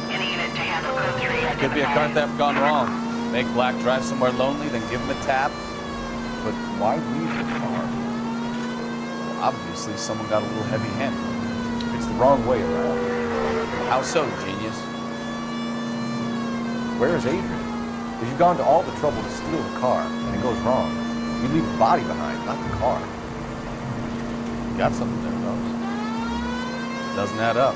Any unit to handle code 3 identified. Could be a car theft gone wrong. Make Black drive somewhere lonely, then give him a tap. But why leave the car? Well, obviously, someone got a little heavy-handed. It's the wrong way around. How so, genius? Where is Adrian? If you've gone to all the trouble to steal the car, and it goes wrong, you leave the body behind, not the car. You got something there, Phelps. Doesn't add up.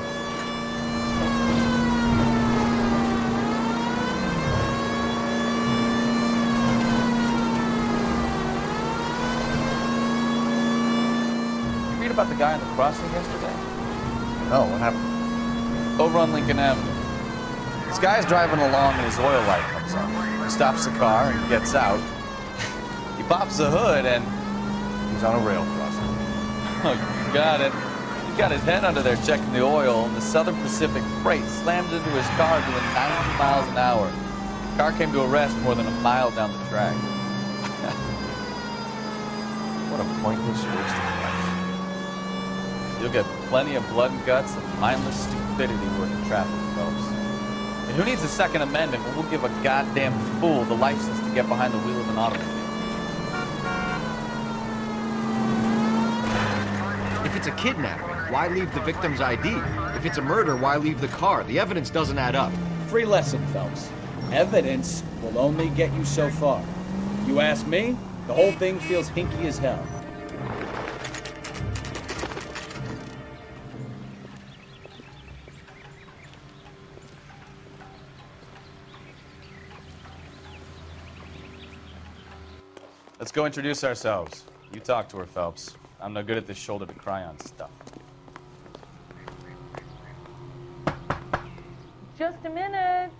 You read about the guy on the crossing yesterday? No, what happened? Over on Lincoln Avenue. This guy's driving along and his oil light comes on. He stops the car and gets out. He pops the hood and... He's on a rail crossing. Oh, you got it. He got his head under there checking the oil, and the Southern Pacific Freight slams into his car doing 90 miles an hour. The car came to a rest more than a mile down the track. What a pointless waste of life. You'll get plenty of blood and guts and mindless stupidity working traffic, folks. And who needs a Second Amendment when we'll give a goddamn fool the license to get behind the wheel of an automobile? If it's a kidnapping, why leave the victim's ID? If it's a murder, why leave the car? The evidence doesn't add up. Free lesson, Phelps. Evidence will only get you so far. You ask me, the whole thing feels hinky as hell. Let's go introduce ourselves. You talk to her, Phelps. I'm no good at this shoulder to cry on stuff. Just a minute.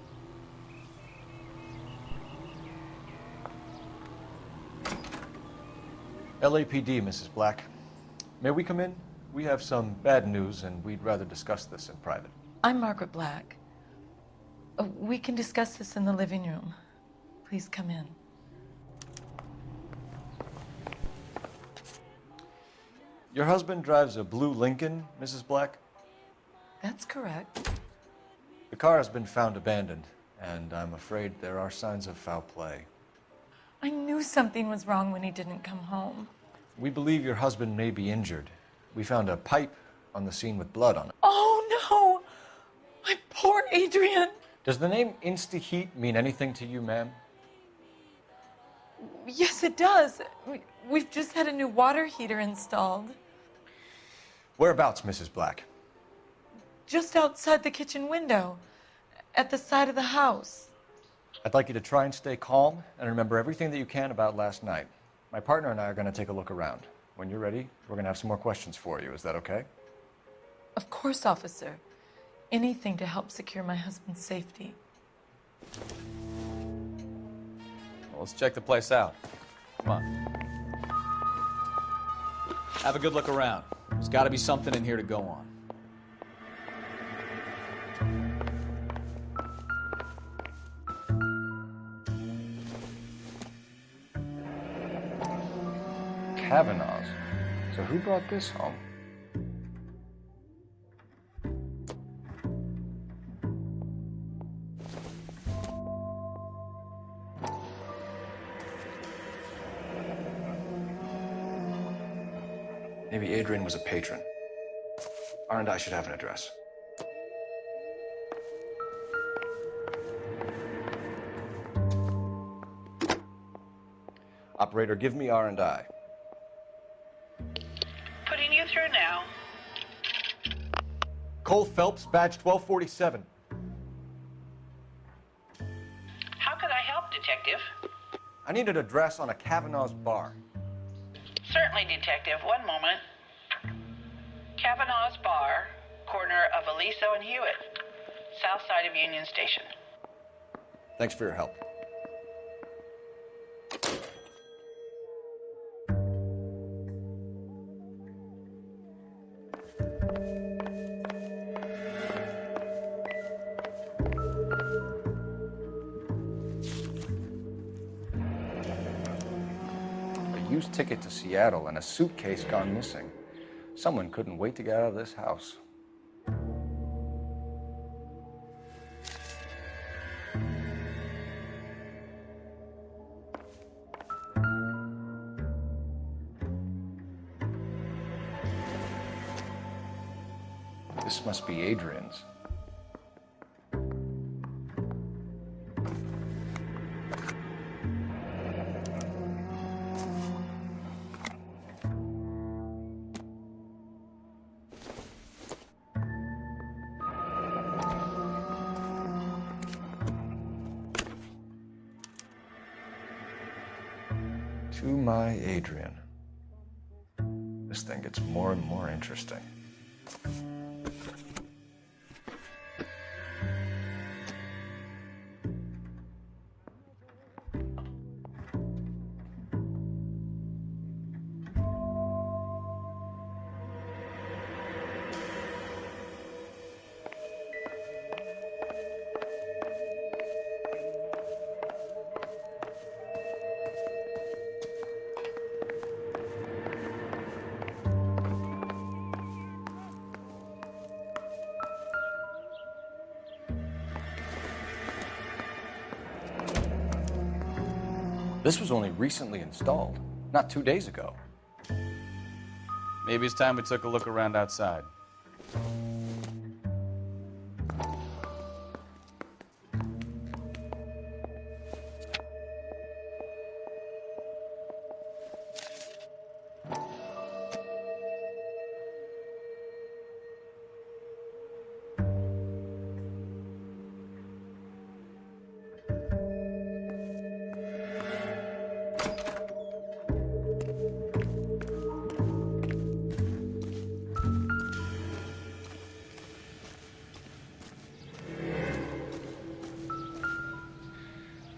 LAPD, Mrs. Black. May we come in? We have some bad news, and we'd rather discuss this in private. I'm Margaret Black. We can discuss this in the living room. Please come in. Your husband drives a blue Lincoln, Mrs. Black? That's correct. The car has been found abandoned, and I'm afraid there are signs of foul play. I knew something was wrong when he didn't come home. We believe your husband may be injured. We found a pipe on the scene with blood on it. Oh, no! My poor Adrian! Does the name Insta-Heat mean anything to you, ma'am? Yes, it does. We've just had a new water heater installed. Whereabouts, Mrs. Black? Just outside the kitchen window, at the side of the house. I'd like you to try and stay calm and remember everything that you can about last night. My partner and I are going to take a look around. When you're ready, we're going to have some more questions for you. Is that okay? Of course, officer. Anything to help secure my husband's safety. Well, let's check the place out. Come on. Have a good look around. There's got to be something in here to go on. Kavanaugh's. So who brought this home? Maybe Adrian was a patron. R&I should have an address. Operator, give me R&I. Putting you through now. Cole Phelps, badge 1247. How could I help, Detective? I need an address on a Kavanaugh's bar. Certainly, Detective. One moment. Kavanaugh's Bar, corner of Aliso and Hewitt, south side of Union Station. Thanks for your help. used ticket to Seattle and a suitcase gone missing. Someone couldn't wait to get out of this house. This must be Adrian's. To my Adrian. This thing gets more and more interesting. This was only recently installed, not 2 days ago. Maybe it's time we took a look around outside.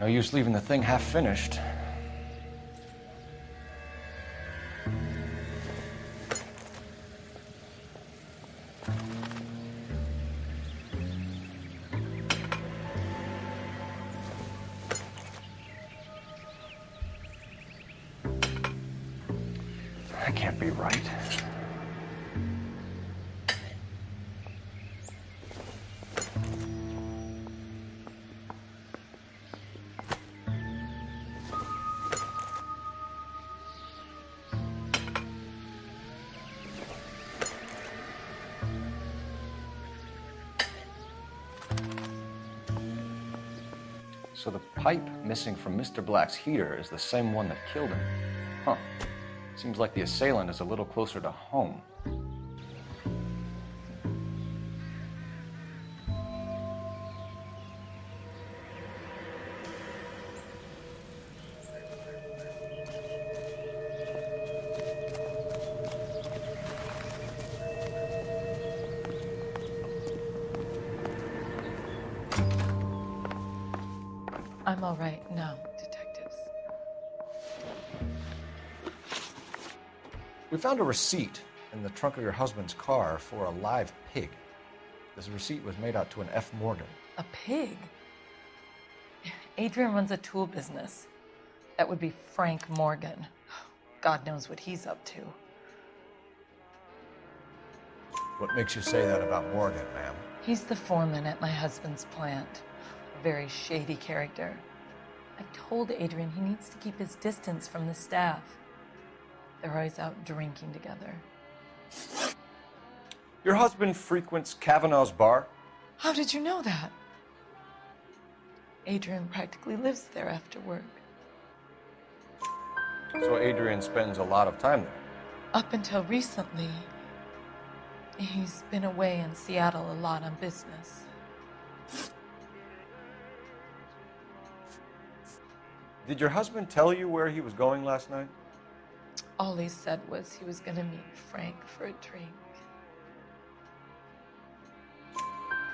No use leaving the thing half finished. That can't be right. So the pipe missing from Mr. Black's heater is the same one that killed him. Huh. Seems like the assailant is a little closer to home. I'm all right now, detectives. We found a receipt in the trunk of your husband's car for a live pig. This receipt was made out to an F. Morgan. A pig? Adrian runs a tool business. That would be Frank Morgan. God knows what he's up to. What makes you say that about Morgan, ma'am? He's the foreman at my husband's plant. A very shady character. I've told Adrian he needs to keep his distance from the staff. They're always out drinking together. Your husband frequents Kavanaugh's bar? How did you know that? Adrian practically lives there after work. So Adrian spends a lot of time there? Up until recently, he's been away in Seattle a lot on business. Did your husband tell you where he was going last night? All he said was he was going to meet Frank for a drink.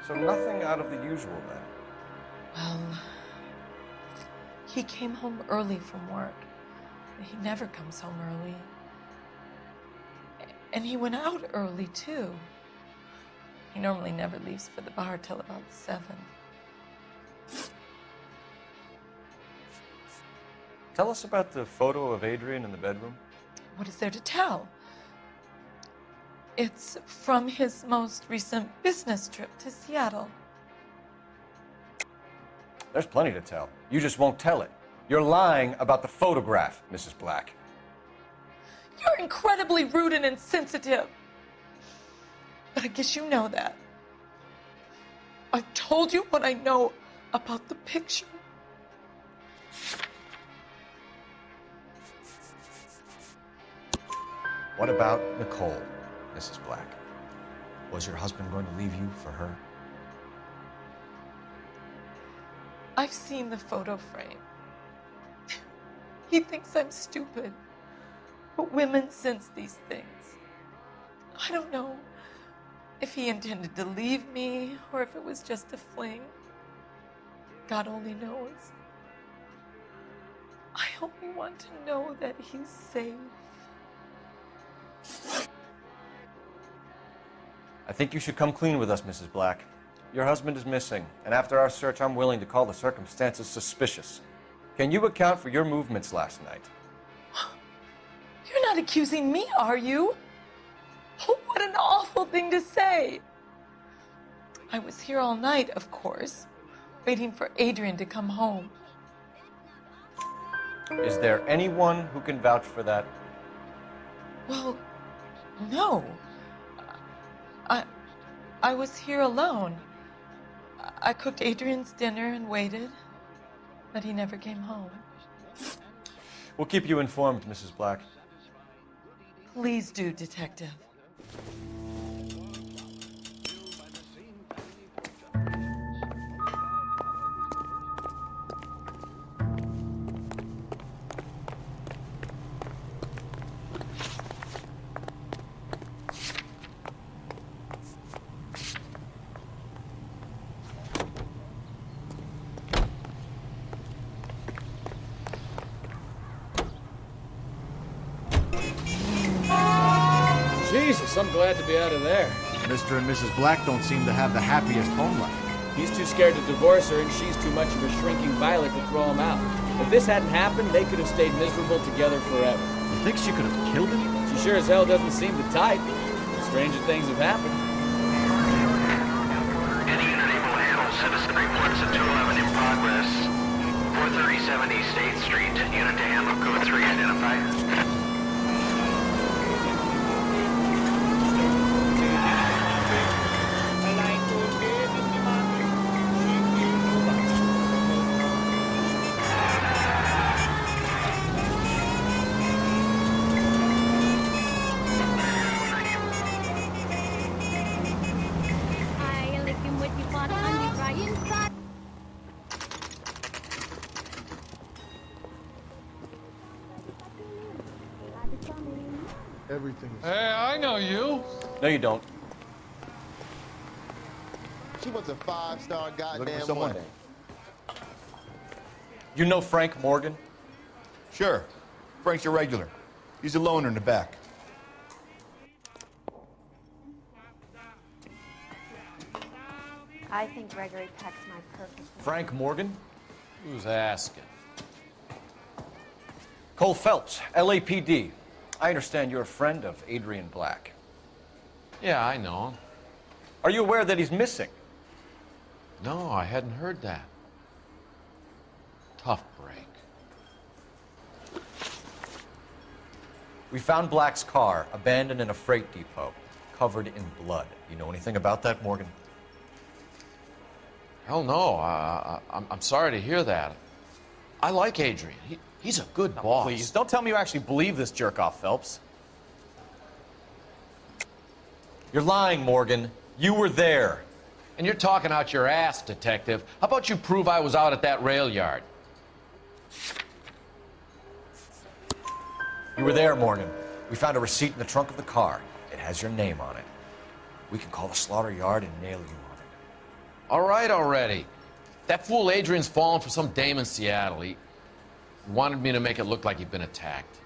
So nothing out of the usual then? Well, he came home early from work. He never comes home early. And he went out early, too. He normally never leaves for the bar till about 7. Tell us about the photo of Adrian in the bedroom. What is there to tell? It's from his most recent business trip to Seattle. There's plenty to tell. You just won't tell it. You're lying about the photograph, Mrs. Black. You're incredibly rude and insensitive. But I guess you know that. I've told you what I know about the picture. What about Nicole, Mrs. Black? Was your husband going to leave you for her? I've seen the photo frame. He thinks I'm stupid. But women sense these things. I don't know if he intended to leave me or if it was just a fling. God only knows. I only want to know that he's safe. I think you should come clean with us, Mrs. Black. Your husband is missing, and after our search, I'm willing to call the circumstances suspicious. Can you account for your movements last night? You're not accusing me, are you? What an awful thing to say. I was here all night, of course, waiting for Adrian to come home. Is there anyone who can vouch for that? Well, no. I was here alone. I cooked Adrian's dinner and waited, but he never came home. We'll keep you informed, Mrs. Black. Please do, Detective. Jesus, I'm glad to be out of there. Mr. and Mrs. Black don't seem to have the happiest home life. He's too scared to divorce her, and she's too much of a shrinking violet to throw him out. If this hadn't happened, they could have stayed miserable together forever. You think she could have killed him? She sure as hell doesn't seem the type. Stranger things have happened. Any unit able to handle citizen reports at 211 in progress. 437 East 8th Street. Unit to handle code 3 identified. Everything is... Hey, I know you. No, you don't. She was a 5-star goddamn Looking for someone? woman. You know Frank Morgan? Sure. Frank's a regular. He's a loner in the back. I think Gregory Peck's my perfect... Frank Morgan? Who's asking? Cole Phelps, LAPD. I understand you're a friend of Adrian Black. Yeah, I know him. Are you aware that he's missing? No, I hadn't heard that. Tough break. We found Black's car abandoned in a freight depot, covered in blood. You know anything about that, Morgan? Hell no. I'm sorry to hear that. I like Adrian. He's a good boss. Please, don't tell me you actually believe this jerk-off, Phelps. You're lying, Morgan. You were there. And you're talking out your ass, Detective. How about you prove I was out at that rail yard? You were there, Morgan. We found a receipt in the trunk of the car. It has your name on it. We can call the slaughter yard and nail you on it. All right already. That fool Adrian's fallen for some dame in Seattle. He wanted me to make it look like he'd been attacked.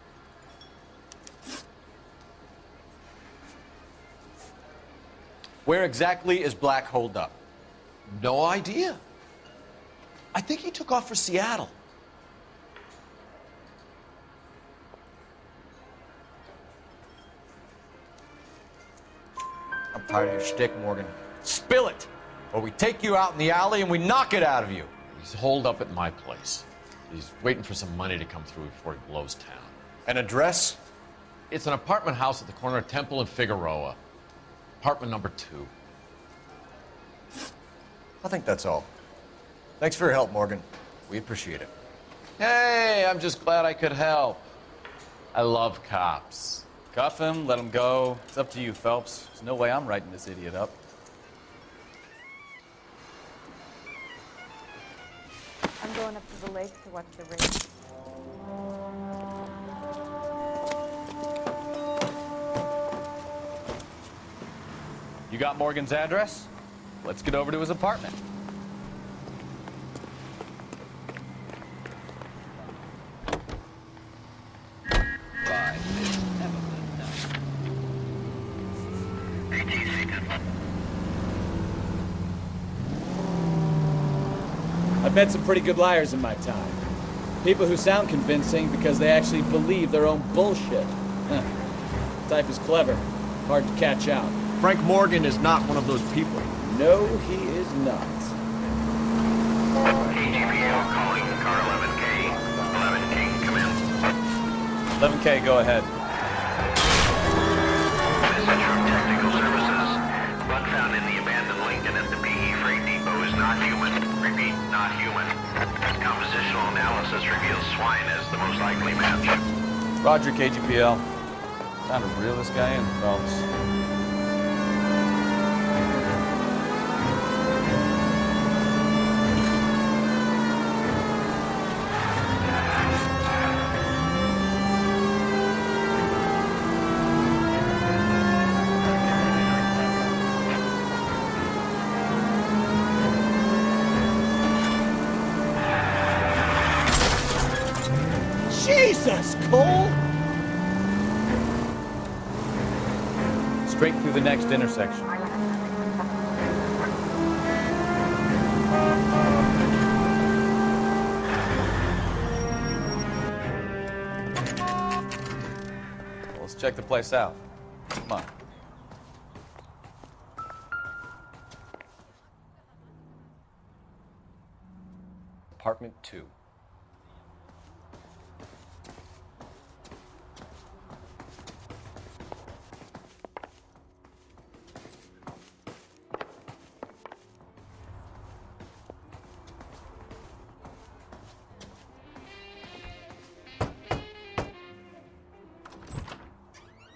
Where exactly is Black holed up? No idea. I think he took off for Seattle. I'm tired of your shtick, Morgan. Spill it! Or we take you out in the alley and we knock it out of you. He's holed up at my place. He's waiting for some money to come through before he blows town. An address? It's an apartment house at the corner of Temple and Figueroa. Apartment number 2. I think that's all. Thanks for your help, Morgan. We appreciate it. Hey, I'm just glad I could help. I love cops. Cuff him, let him go. It's up to you, Phelps. There's no way I'm writing this idiot up. I'm going up to the lake to watch the rain. You got Morgan's address? Let's get over to his apartment. I've met some pretty good liars in my time. People who sound convincing because they actually believe their own bullshit. Huh. Type is clever, hard to catch out. Frank Morgan is not one of those people. No, he is not. KGPL calling car 11K. 11K, come in. 11K, go ahead. Message from Technical Services. Blood found in the abandoned Lincoln at the PE Freight Depot is not human. Repeat, not human. Compositional analysis reveals swine as the most likely match. Roger, KGPL. Time to reel this guy in, Phelps. Jesus, Cole! Straight through the next intersection. Well, let's check the place out. Come on. Apartment 2.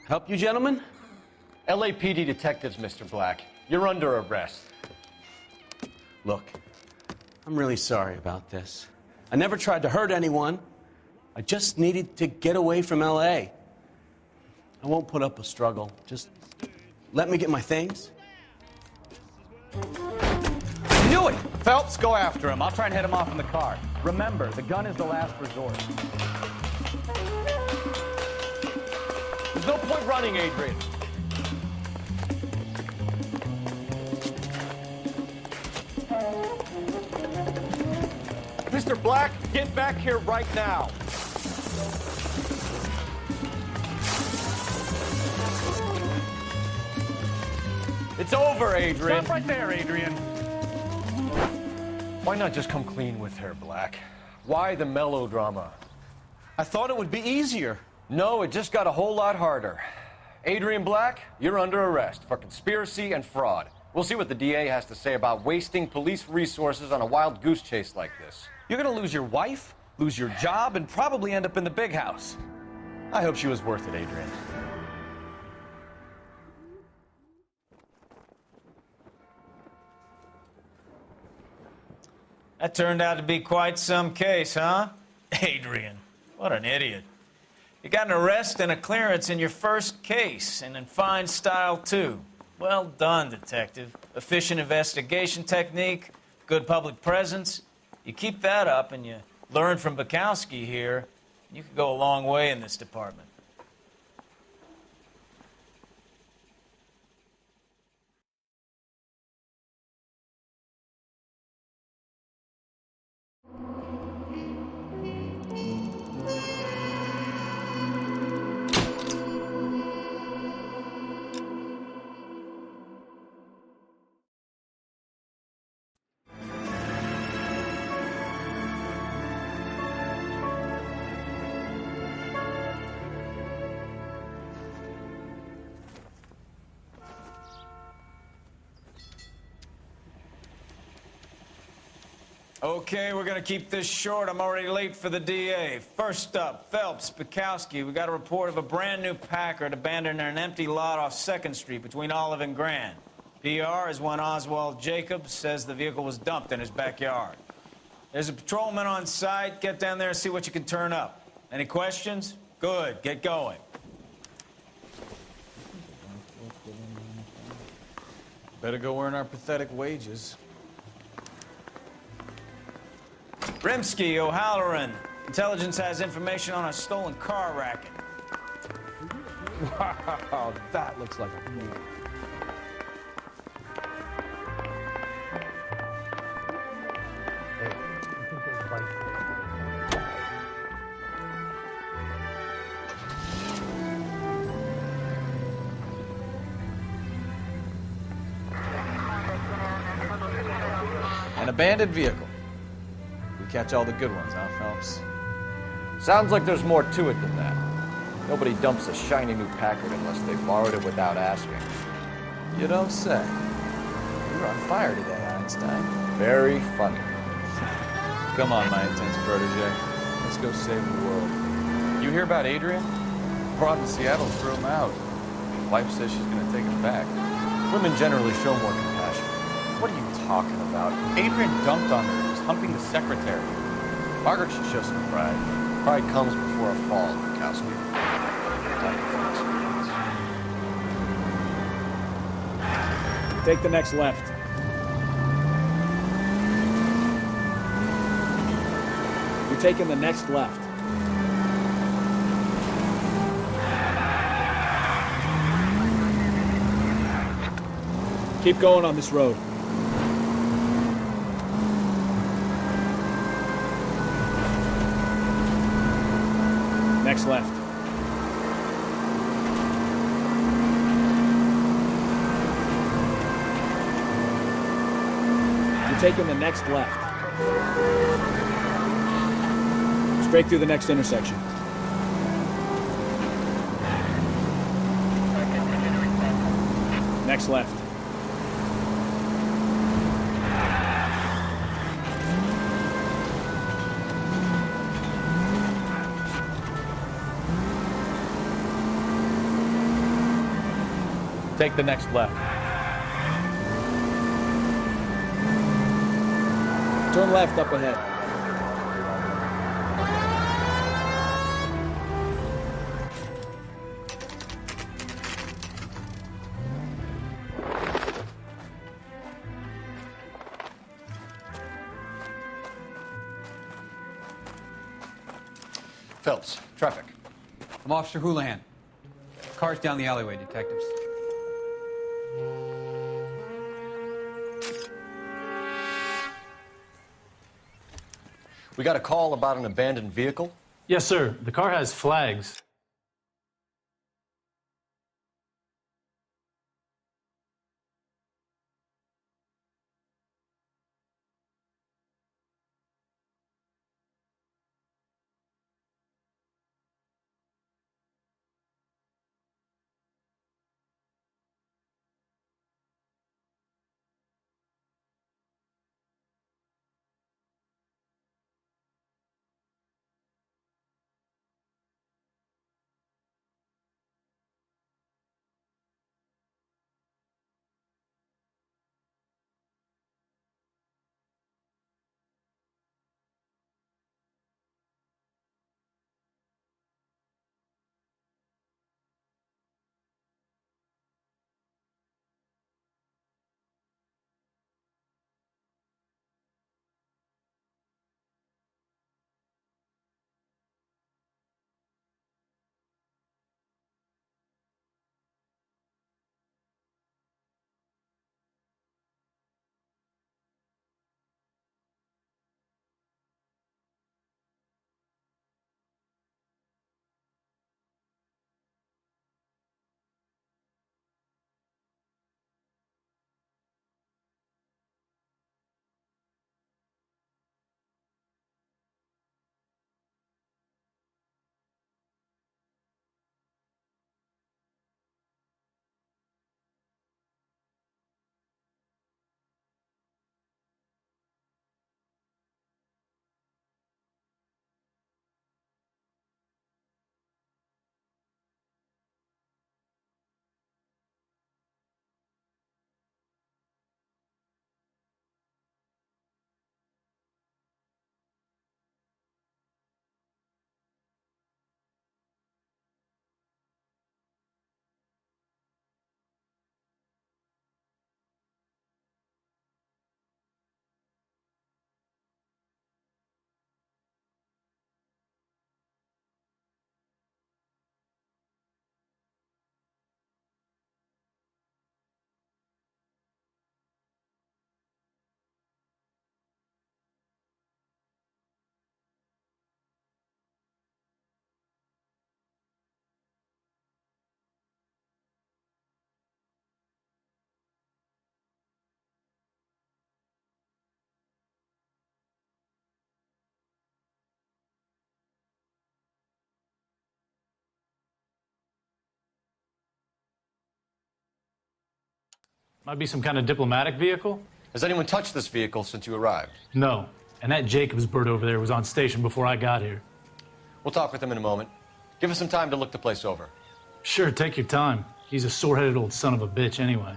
Help you, gentlemen? LAPD detectives, Mr. Black. You're under arrest. Look, I'm really sorry about this. I never tried to hurt anyone. I just needed to get away from LA. I won't put up a struggle. Just let me get my things. Knew it! Phelps, go after him. I'll try and head him off in the car. Remember, the gun is the last resort. There's no point running, Adrian. Mr. Black, get back here right now. It's over, Adrian. Stop right there, Adrian. Why not just come clean with her, Black? Why the melodrama? I thought it would be easier. No, it just got a whole lot harder. Adrian Black, you're under arrest for conspiracy and fraud. We'll see what the DA has to say about wasting police resources on a wild goose chase like this. You're gonna lose your wife, lose your job, and probably end up in the big house. I hope she was worth it, Adrian. That turned out to be quite some case, huh? Adrian, what an idiot. You got an arrest and a clearance in your first case, and in fine style, too. Well done, detective. Efficient investigation technique, good public presence. You keep that up and you learn from Bukowski here, you could go a long way in this department. Okay, we're gonna keep this short. I'm already late for the DA. First up, Phelps, Bukowski. We got a report of a brand new Packard abandoned in an empty lot off 2nd Street between Olive and Grand. PR is one Oswald Jacobs says the vehicle was dumped in his backyard. There's a patrolman on site. Get down there and see what you can turn up. Any questions? Good, get going. Better go earn our pathetic wages. Rimsky, O'Halloran. Intelligence has information on a stolen car racket. Wow, that looks like a move. An abandoned vehicle. We catch all the good ones, huh, Phelps? Sounds like there's more to it than that. Nobody dumps a shiny new Packard unless they borrowed it without asking. You don't say. You're on fire today, Einstein. Very funny. Come on, my intense protege. Let's go save the world. You hear about Adrian? Brought to Seattle, threw him out. Wife says she's gonna take him back. Women generally show more compassion. What are you talking about? Adrian dumped on her. He was humping the secretary. Margaret should show some pride. Pride comes before a fall, Bukowski. Take the next left. You're taking the next left. Keep going on this road. Next left. You're taking the next left. Straight through the next intersection. Next left. Take the next left. Turn left up ahead. Phelps, traffic. I'm Officer Houlihan. Cars down the alleyway, detectives. We got a call about an abandoned vehicle? Yes, sir. The car has flags. Might be some kind of diplomatic vehicle? Has anyone touched this vehicle since you arrived? No. And that Jacobs bird over there was on station before I got here. We'll talk with him in a moment. Give us some time to look the place over. Sure, take your time. He's a sore-headed old son of a bitch anyway.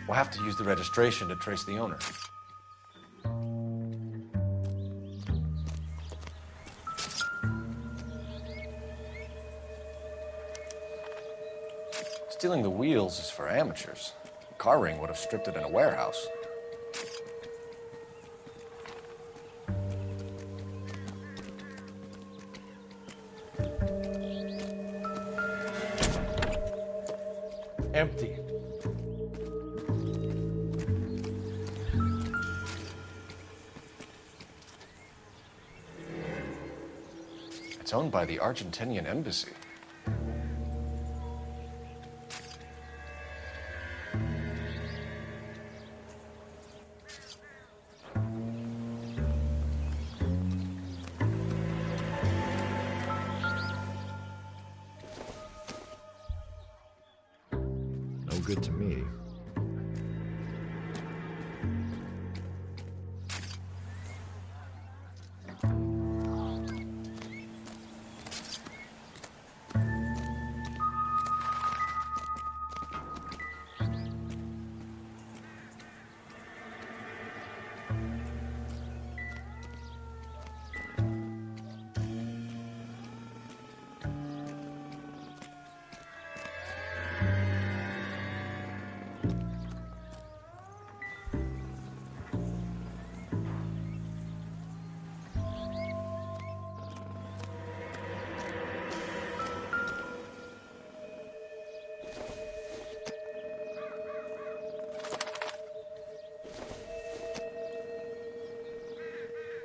We'll have to use the registration to trace the owner. Stealing the wheels is for amateurs. A car ring would have stripped it in a warehouse. Empty. It's owned by the Argentinian embassy. No good to me.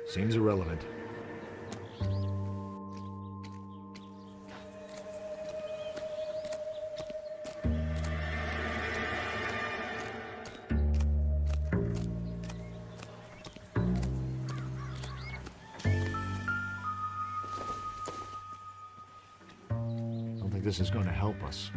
Seems irrelevant. Don't think this is going to help us.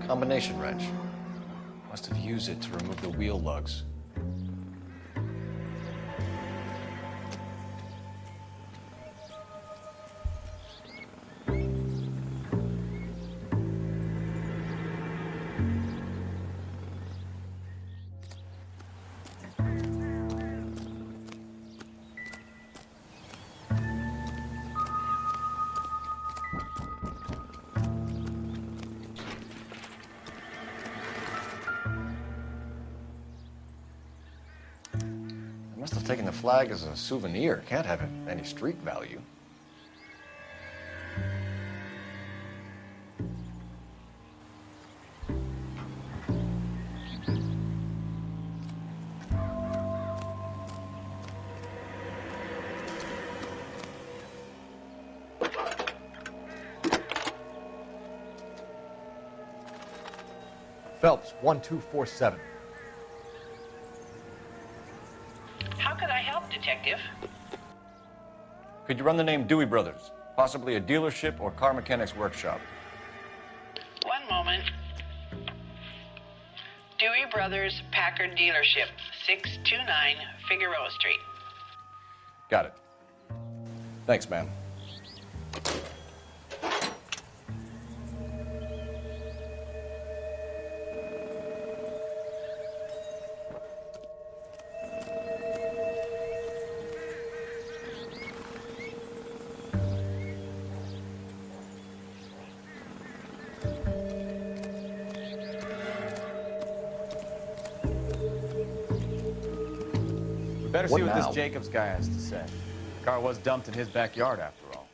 Combination wrench. Must have used it to remove the wheel lugs. Must have taken the flag as a souvenir. Can't have any street value. Phelps, 1247. How could I help, Detective? Could you run the name Dewey Brothers? Possibly a dealership or car mechanics workshop. One moment. Dewey Brothers Packard Dealership, 629 Figueroa Street. Got it. Thanks, ma'am. We better see what now? this Jacobs guy has to say. The car was dumped in his backyard, after all.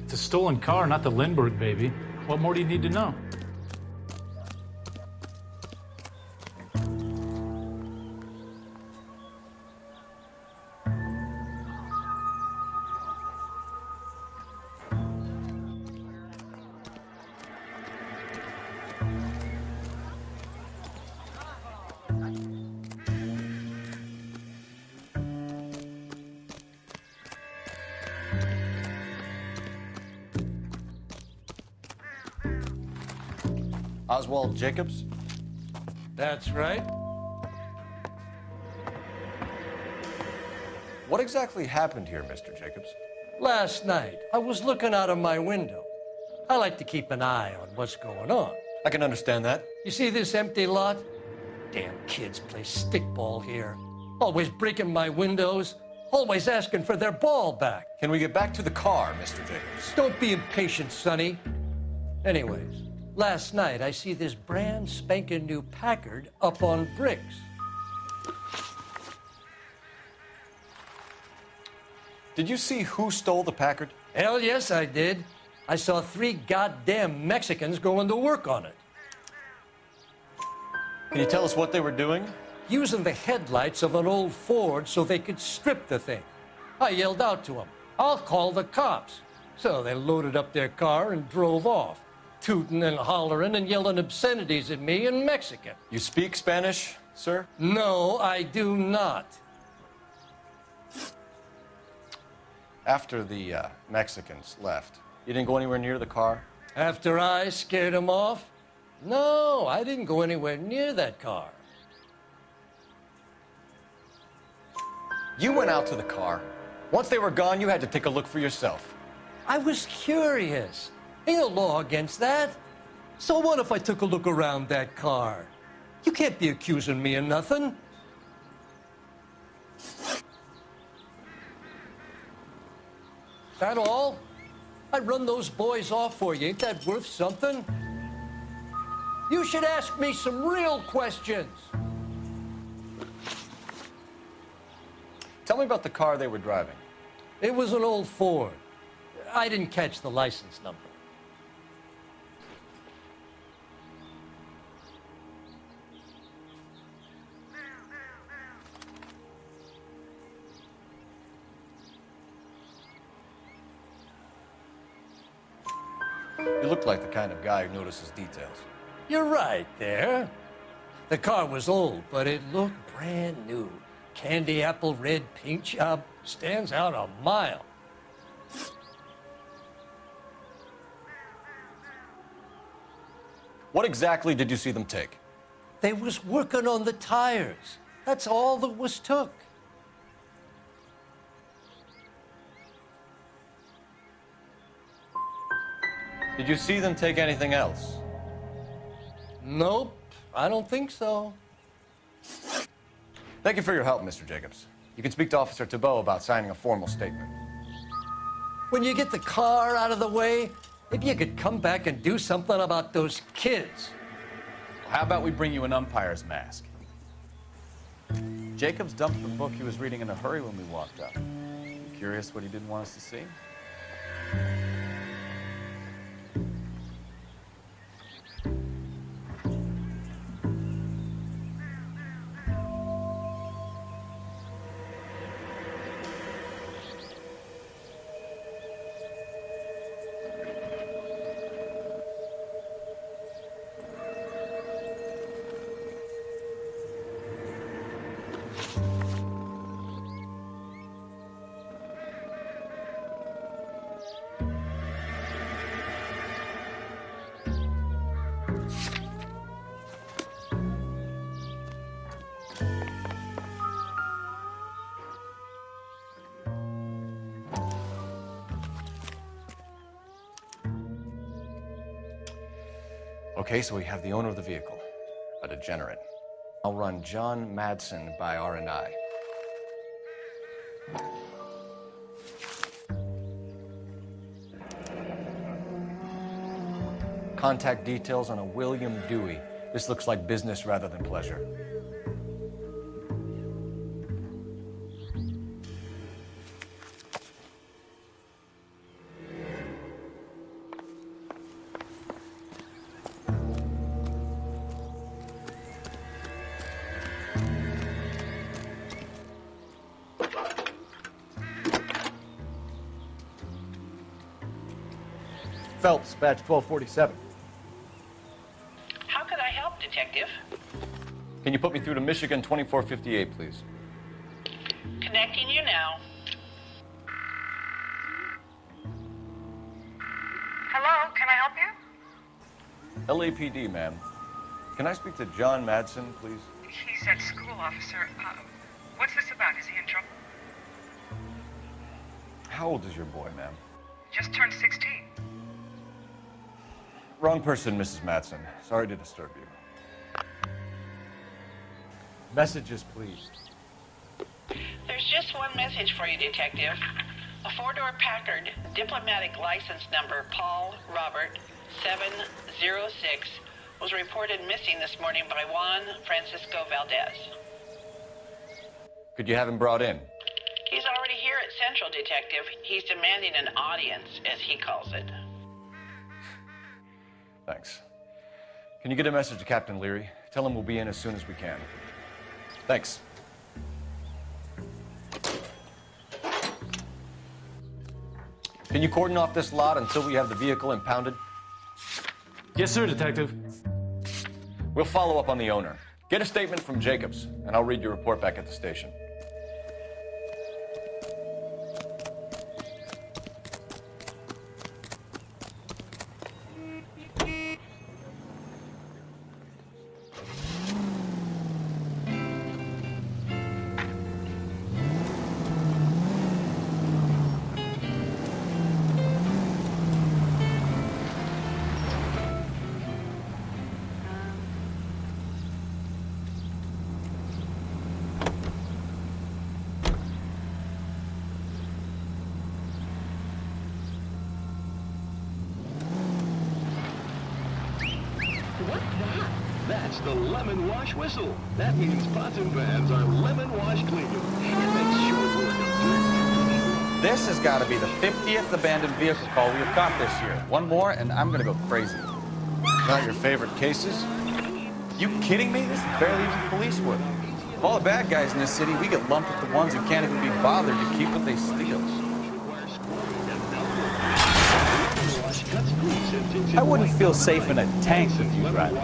It's a stolen car, not the Lindbergh baby. What more do you need to know? Oswald Jacobs? That's right. What exactly happened here, Mr. Jacobs? Last night, I was looking out of my window. I like to keep an eye on what's going on. I can understand that. You see this empty lot? Damn kids play stickball here. Always breaking my windows, always asking for their ball back. Can we get back to the car, Mr. Jacobs? Don't be impatient, Sonny. Anyways, last night I see this brand spanking new Packard up on bricks. Did you see who stole the Packard? Hell yes, I did. I saw 3 goddamn Mexicans going to work on it. Can you tell us what they were doing? Using the headlights of an old Ford so they could strip the thing. I yelled out to them, "I'll call the cops." So they loaded up their car and drove off, tooting and hollering and yelling obscenities at me in Mexican. You speak Spanish, sir? No, I do not. After the Mexicans left, you didn't go anywhere near the car? After I scared them off? No, I didn't go anywhere near that car. You went out to the car. Once they were gone, you had to take a look for yourself. I was curious. Ain't no law against that. So what if I took a look around that car? You can't be accusing me of nothing. That all? I run those boys off for you. Ain't that worth something? You should ask me some real questions. Tell me about the car they were driving. It was an old Ford. I didn't catch the license number. You look like the kind of guy who notices details. You're right there. The car was old, but it looked brand new. Candy apple red paint job stands out a mile. What exactly did you see them take? They was working on the tires. That's all that was took. Did you see them take anything else? Nope, I don't think so. Thank you for your help, Mr. Jacobs. You can speak to Officer Thibault about signing a formal statement. When you get the car out of the way, maybe you could come back and do something about those kids. How about we bring you an umpire's mask? Jacobs dumped the book he was reading in a hurry when we walked up. You curious what he didn't want us to see? Okay, so we have the owner of the vehicle, a degenerate. I'll run John Madsen by R&I. Contact details on a William Dewey. This looks like business rather than pleasure. Phelps, badge 1247. How could I help, Detective? Can you put me through to Michigan 2458, please? Connecting you now. Hello, can I help you? LAPD, ma'am. Can I speak to John Madsen, please? He's at school, officer. What's this about? Is he in trouble? How old is your boy, ma'am? Just turned 16. Wrong person, Mrs. Madsen. Sorry to disturb you. Messages, please. There's just one message for you, Detective. A four-door Packard, diplomatic license number Paul Robert 706, was reported missing this morning by Juan Francisco Valdez. Could you have him brought in? He's already here at Central, Detective. He's demanding an audience, as he calls it. Thanks. Can you get a message to Captain Leary? Tell him we'll be in as soon as we can. Thanks. Can you cordon off this lot until we have the vehicle impounded? Yes, sir, Detective. We'll follow up on the owner. Get a statement from Jacobs, and I'll read your report back at the station. What's that? That's the lemon wash whistle. That means pots and pans are lemon wash cleaner. It makes short work of dirt. This has got to be the 50th abandoned vehicle call we have caught this year. One more, and I'm going to go crazy. Not your favorite cases? You kidding me? This is barely even police work. Of all the bad guys in this city, we get lumped with the ones who can't even be bothered to keep what they steal. I wouldn't feel safe in a tank with you driving.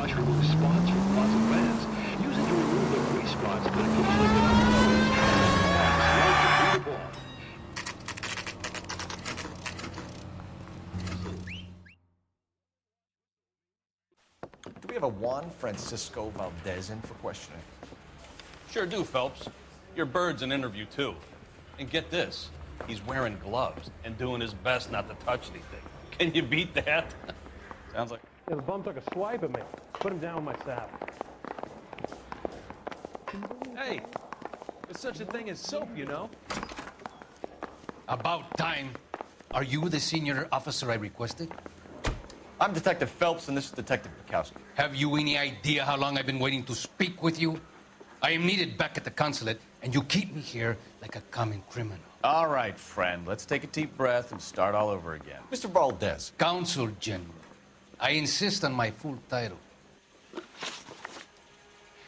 Do we have a Juan Francisco Valdez in for questioning? Sure do, Phelps. Your bird's an interview, too. And get this, he's wearing gloves and doing his best not to touch anything. Can you beat that? Sounds like... Yeah, the bum took a swipe at me. Put him down with my saddle. Hey, there's such a thing as soap, you know? About time. Are you the senior officer I requested? I'm Detective Phelps, and this is Detective Bukowski. Have you any idea how long I've been waiting to speak with you? I am needed back at the consulate, and you keep me here like a common criminal. All right, friend. Let's take a deep breath and start all over again. Mr. Valdez. Consul General. I insist on my full title.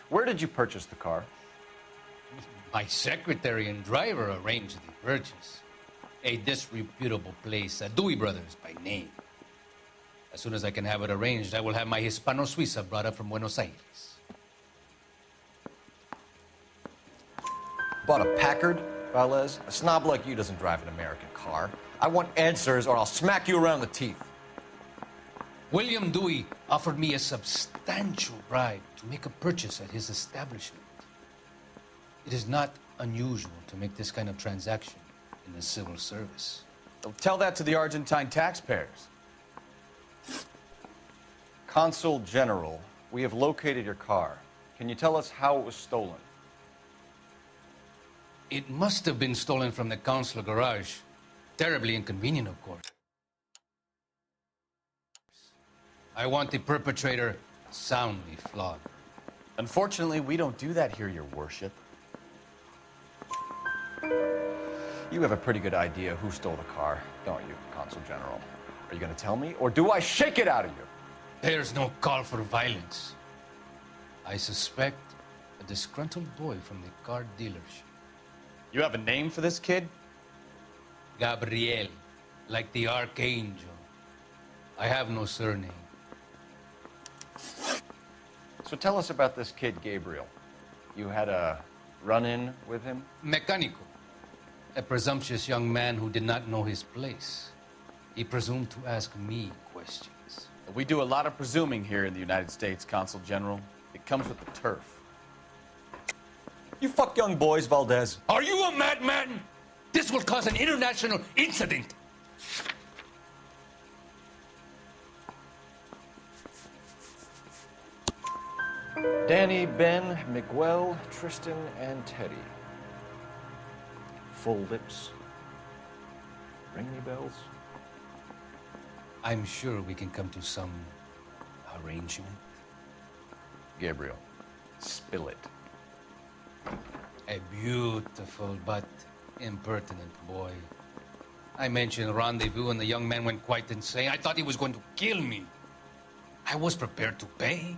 Where did you purchase the car? My secretary and driver arranged the purchase. A disreputable place, Dewey Brothers by name. As soon as I can have it arranged, I will have my Hispano Suiza brought up from Buenos Aires. Bought a Packard, Valdez? A snob like you doesn't drive an American car. I want answers or I'll smack you around the teeth. William Dewey offered me a substantial bribe to make a purchase at his establishment. It is not unusual to make this kind of transaction in the civil service. Don't tell that to the Argentine taxpayers. Consul General, we have located your car. Can you tell us how it was stolen? It must have been stolen from the consular garage. Terribly inconvenient, of course. I want the perpetrator soundly flogged. Unfortunately, we don't do that here, your worship. You have a pretty good idea who stole the car, don't you, Consul General? Are you going to tell me, or do I shake it out of you? There's no call for violence. I suspect a disgruntled boy from the car dealership. You have a name for this kid? Gabriel, like the archangel. I have no surname. So tell us about this kid, Gabriel. You had a run-in with him? Mecánico. A presumptuous young man who did not know his place. He presumed to ask me questions. We do a lot of presuming here in the United States, Consul General. It comes with the turf. You fuck young boys, Valdez. Are you a madman? This will cause an international incident. Danny, Ben, Miguel, Tristan, and Teddy. Full lips. Ring any bells? I'm sure we can come to some arrangement. Gabriel, spill it. A beautiful but impertinent boy. I mentioned rendezvous and the young man went quite insane. I thought he was going to kill me. I was prepared to pay.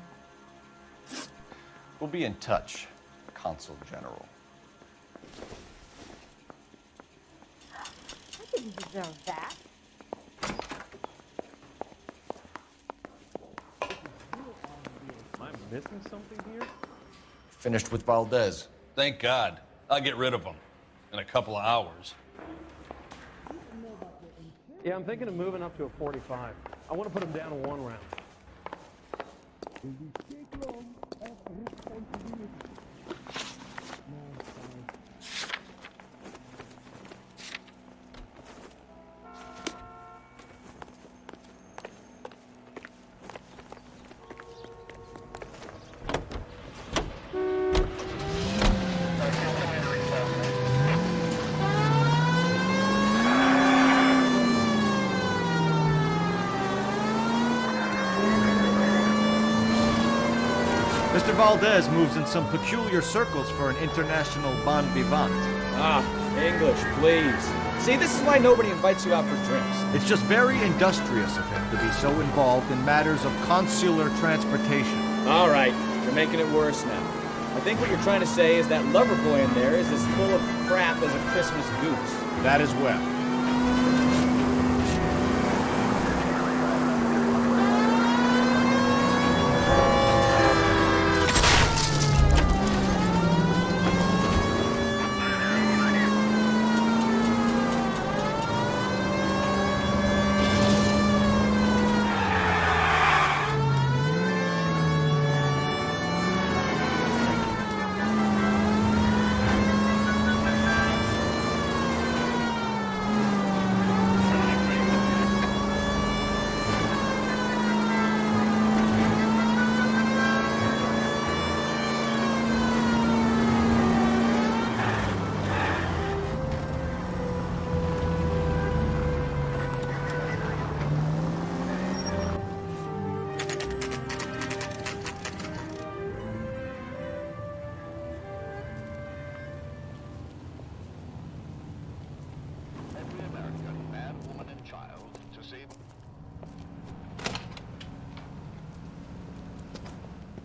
We'll be in touch, Consul General. I didn't deserve that. Am I missing something here? Finished with Valdez. Thank God. I'll get rid of him in a couple of hours. Yeah, I'm thinking of moving up to a 45. I want to put him down in one round. Mr. Valdez moves in some peculiar circles for an international bon vivant. Ah, English, please. See, this is why nobody invites you out for drinks. It's just very industrious of him to be so involved in matters of consular transportation. All right, you're making it worse now. I think what you're trying to say is that lover boy in there is as full of crap as a Christmas goose. That as well.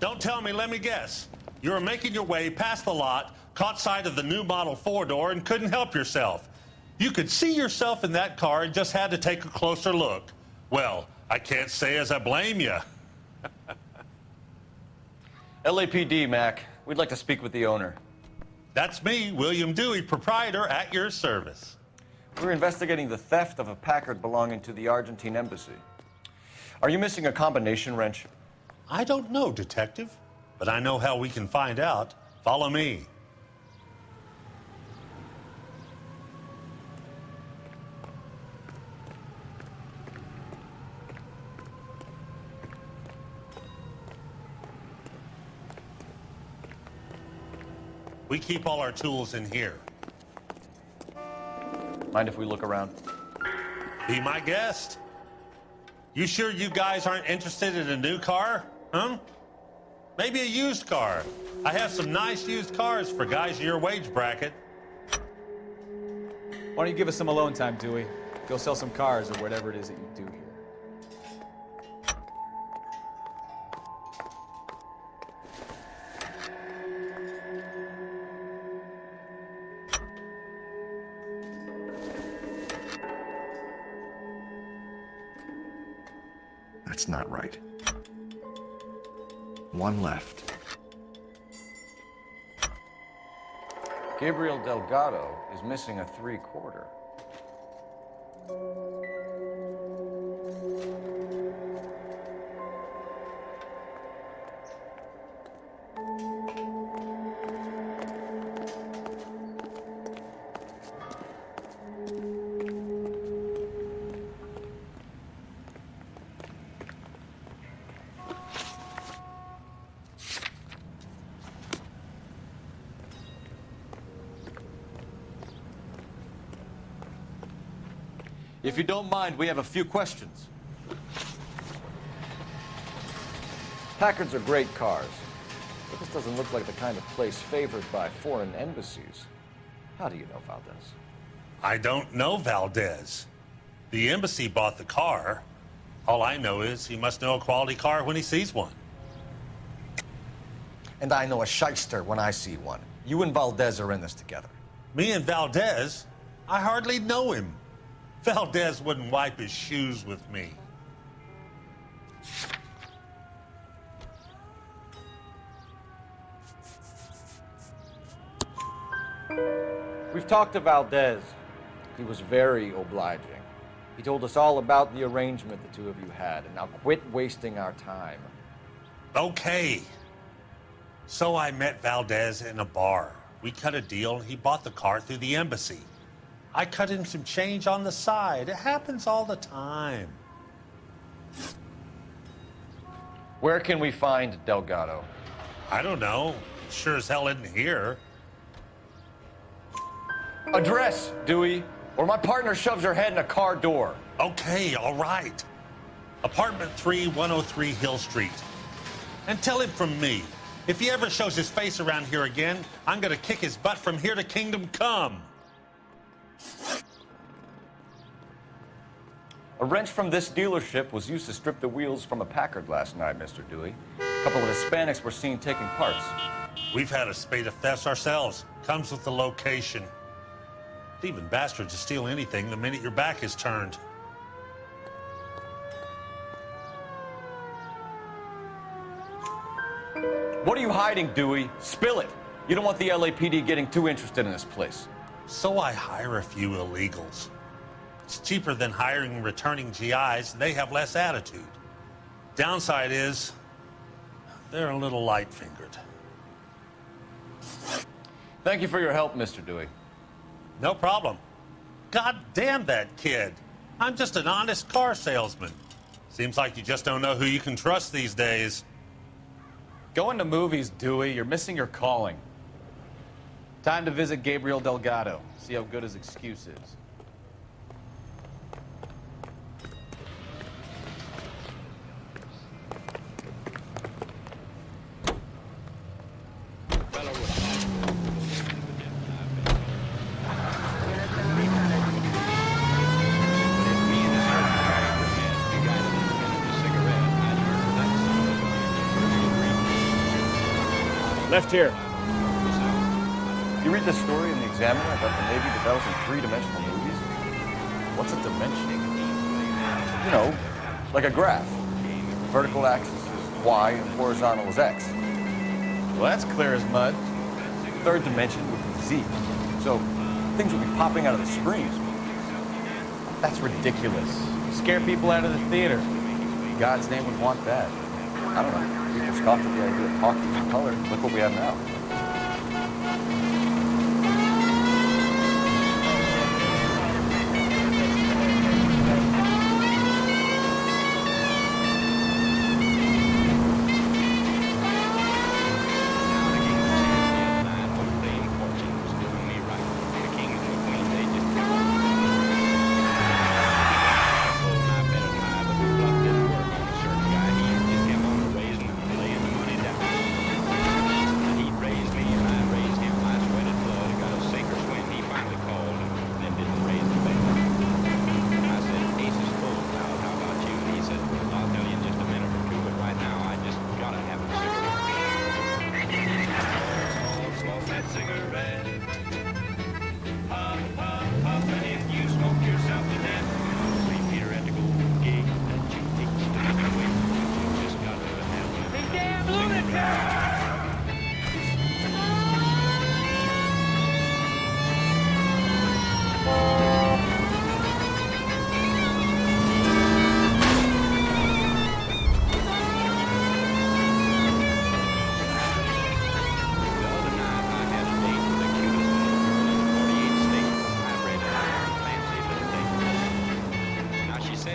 Don't tell me, let me guess. You were making your way past the lot, caught sight of the new model four-door, and couldn't help yourself. You could see yourself in that car and just had to take a closer look. Well, I can't say as I blame you. LAPD, Mac. We'd like to speak with the owner. That's me, William Dewey, proprietor, at your service. We're investigating the theft of a Packard belonging to the Argentine embassy. Are you missing a combination wrench? I don't know, Detective, but I know how we can find out. Follow me. We keep all our tools in here. Mind if we look around? Be my guest. You sure you guys aren't interested in a new car? Huh? Maybe a used car. I have some nice used cars for guys in your wage bracket. Why don't you give us some alone time, Dewey? Go sell some cars or whatever it is that you do here. That's not right. One left. Gabriel Delgado is missing a 3/4. If you don't mind, we have a few questions. Packards are great cars, but this doesn't look like the kind of place favored by foreign embassies. How do you know Valdez? I don't know Valdez. The embassy bought the car. All I know is he must know a quality car when he sees one. And I know a shyster when I see one. You and Valdez are in this together. Me and Valdez? I hardly know him. Valdez wouldn't wipe his shoes with me. We've talked to Valdez. He was very obliging. He told us all about the arrangement the two of you had, and now quit wasting our time. Okay. So I met Valdez in a bar. We cut a deal, and he bought the car through the embassy. I cut him some change on the side. It happens all the time. Where can we find Delgado? I don't know. Sure as hell isn't here. Address, Dewey, or my partner shoves her head in a car door. Okay, all right. Apartment 3, 103 Hill Street. And tell him from me, if he ever shows his face around here again, I'm gonna kick his butt from here to Kingdom Come. A wrench from this dealership was used to strip the wheels from a Packard last night, Mr. Dewey. A couple of Hispanics were seen taking parts. We've had a spate of thefts ourselves. Comes with the location. Thieving bastards to steal anything the minute your back is turned. What are you hiding, Dewey? Spill it. You don't want the LAPD getting too interested in this place. So I hire a few illegals. It's cheaper than hiring returning GIs. They have less attitude. Downside is, they're a little light-fingered. Thank you for your help, Mr. Dewey. No problem. God damn that kid. I'm just an honest car salesman. Seems like you just don't know who you can trust these days. Going to movies, Dewey. You're missing your calling. Time to visit Gabriel Delgado. See how good his excuse is. left here. You read the story in the Examiner about the Navy developing three-dimensional movies? What's a dimension? You know, like a graph. Vertical axis is Y and horizontal is X. Well, that's clear as mud. Third dimension would be Z. So things would be popping out of the screen. That's ridiculous. Scare people out of the theater. In God's name would want that. I don't know. People scoffed at the idea of talkies in color. Look what we have now.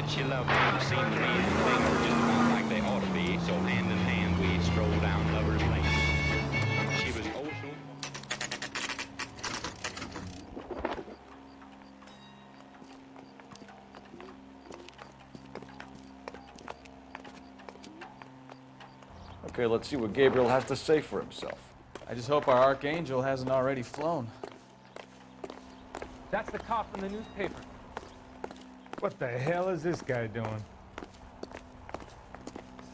She loved me. It seemed to me that things were just about like they ought to be. So hand in hand we strolled down Lover's Lane. She was oh so. Okay, let's see what Gabriel has to say for himself. I just hope our Archangel hasn't already flown. That's the cop in the newspaper. What the hell is this guy doing?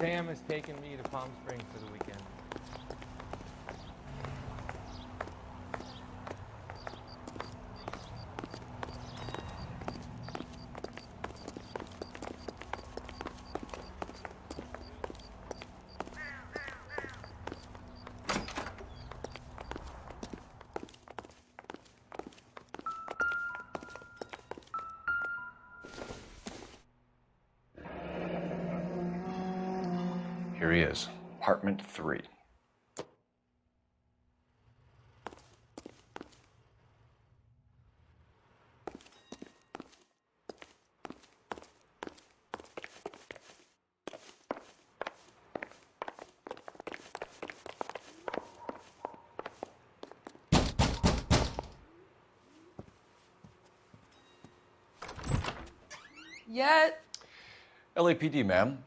Sam is taking me to Palm Springs for the weekend. Here he is, apartment 3. Yeah. LAPD, ma'am.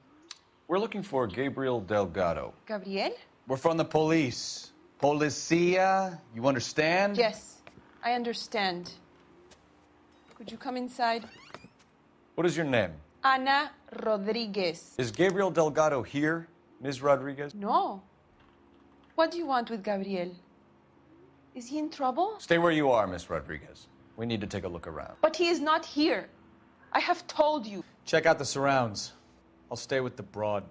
We're looking for Gabriel Delgado. Gabriel? We're from the police. Policia, you understand? Yes, I understand. Could you come inside? What is your name? Ana Rodriguez. Is Gabriel Delgado here, Ms. Rodriguez? No. What do you want with Gabriel? Is he in trouble? Stay where you are, Ms. Rodriguez. We need to take a look around. But he is not here. I have told you. Check out the surrounds. I'll stay with the broad.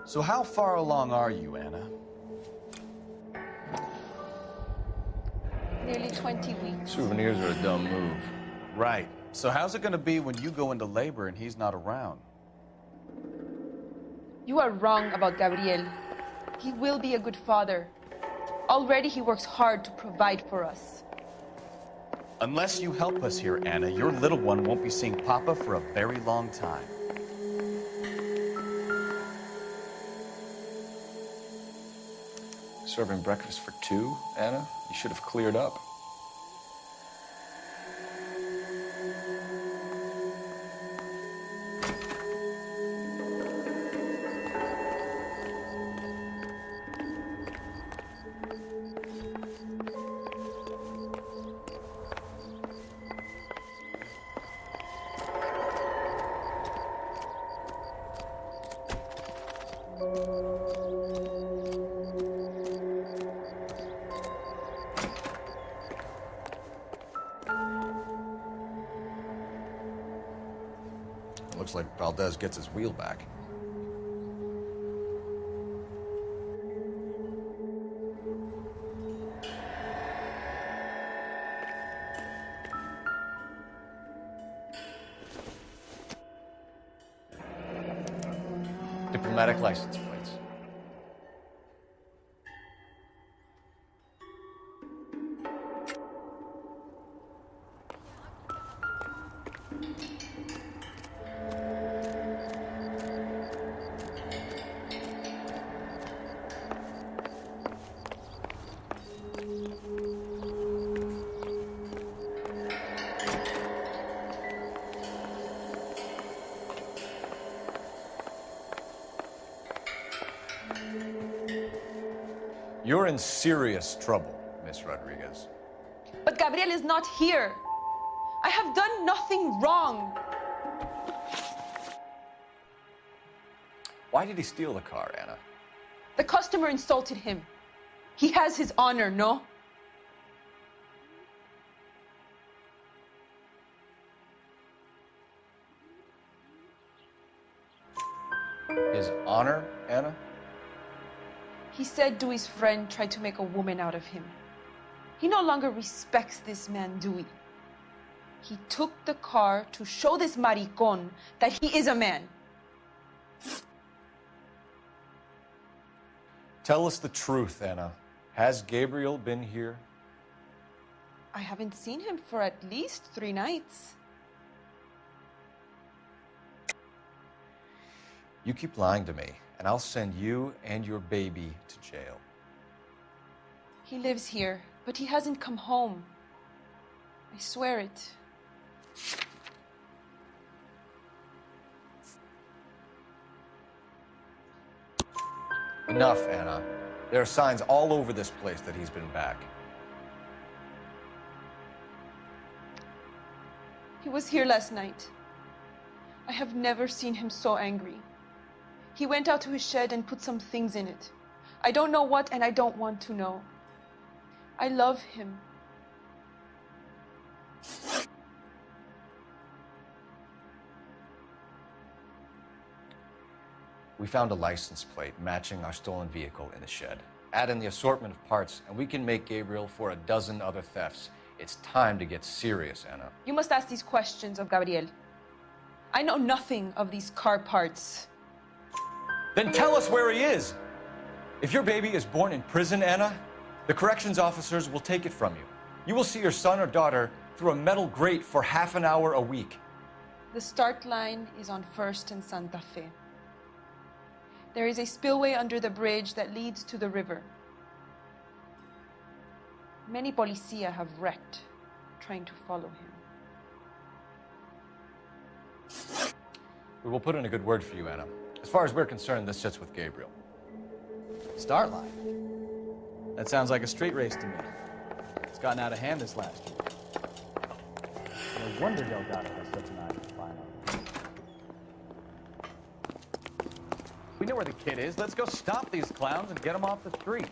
So how far along are you, Anna? Nearly 20 weeks. Souvenirs are a dumb move. Right. So how's it gonna be when you go into labor and he's not around? You are wrong about Gabriel. He will be a good father. Already he works hard to provide for us. Unless you help us here, Anna, your little one won't be seeing Papa for a very long time. Serving breakfast for 2, Anna? You should have cleared up. Looks like Valdez gets his wheel back. Diplomatic license plates. You're in serious trouble, Miss Rodriguez. But Gabriel is not here. I have done nothing wrong. Why did he steal the car, Anna? The customer insulted him. He has his honor, no? His honor, Anna? He said Dewey's friend tried to make a woman out of him. He no longer respects this man, Dewey. He took the car to show this maricón that he is a man. Tell us the truth, Anna. Has Gabriel been here? I haven't seen him for at least 3 nights. You keep lying to me, and I'll send you and your baby to jail. He lives here, but he hasn't come home. I swear it. Enough, Anna. There are signs all over this place that he's been back. He was here last night. I have never seen him so angry. He went out to his shed and put some things in it. I don't know what, and I don't want to know. I love him. We found a license plate matching our stolen vehicle in the shed. Add in the assortment of parts, and we can make Gabriel for a dozen other thefts. It's time to get serious, Anna. You must ask these questions of Gabriel. I know nothing of these car parts. Then tell us where he is! If your baby is born in prison, Anna, the corrections officers will take it from you. You will see your son or daughter through a metal grate for half an hour a week. The start line is on 1st and Santa Fe. There is a spillway under the bridge that leads to the river. Many policia have wrecked trying to follow him. We will put in a good word for you, Anna. As far as we're concerned, this sits with Gabriel. Start line. That sounds like a street race to me. It's gotten out of hand this last year. No wonder Delgado has such an eye for Rhyno. We know where the kid is. Let's go stop these clowns and get them off the street.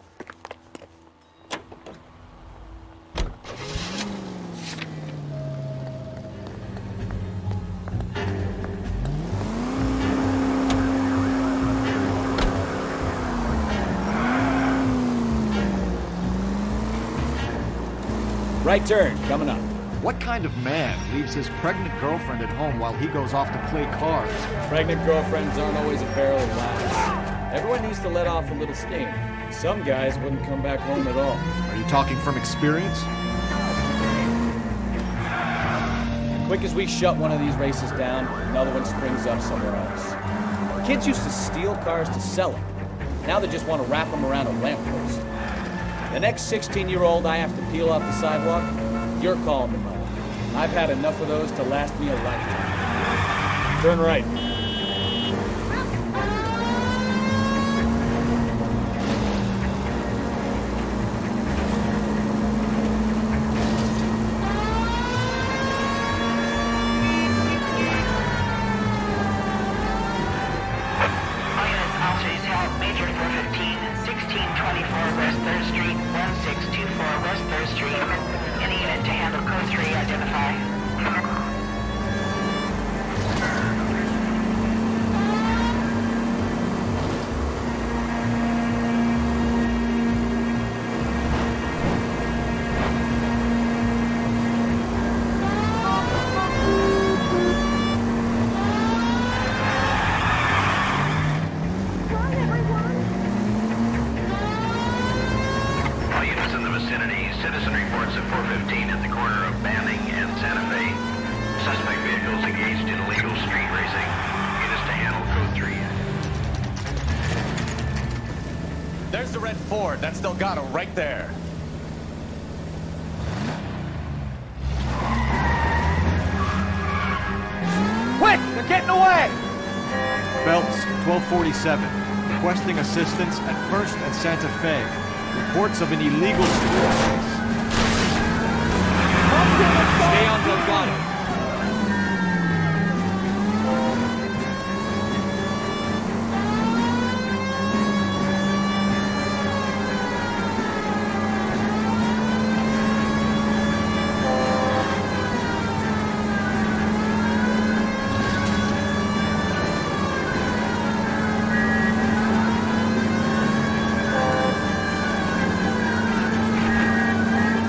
Right turn, coming up. What kind of man leaves his pregnant girlfriend at home while he goes off to play cards? Pregnant girlfriends aren't always a barrel of laughs. Everyone needs to let off a little steam. Some guys wouldn't come back home at all. Are you talking from experience? As quick as we shut one of these races down, another one springs up somewhere else. Kids used to steal cars to sell them. Now they just want to wrap them around a lamppost. The next 16-year-old I have to peel off the sidewalk, you're calling them up. I've had enough of those to last me a lifetime. Turn right. vicinity. Citizen reports at 415 at the corner of Banning and Santa Fe. Suspect vehicles engaged in illegal street racing. Units to handle code 3. There's the red Ford. That's Delgado right there. Quick! They're getting away! Phelps, 1247. Requesting assistance at 1st and Santa Fe. Reports of an illegal street race. Stay on Delgado.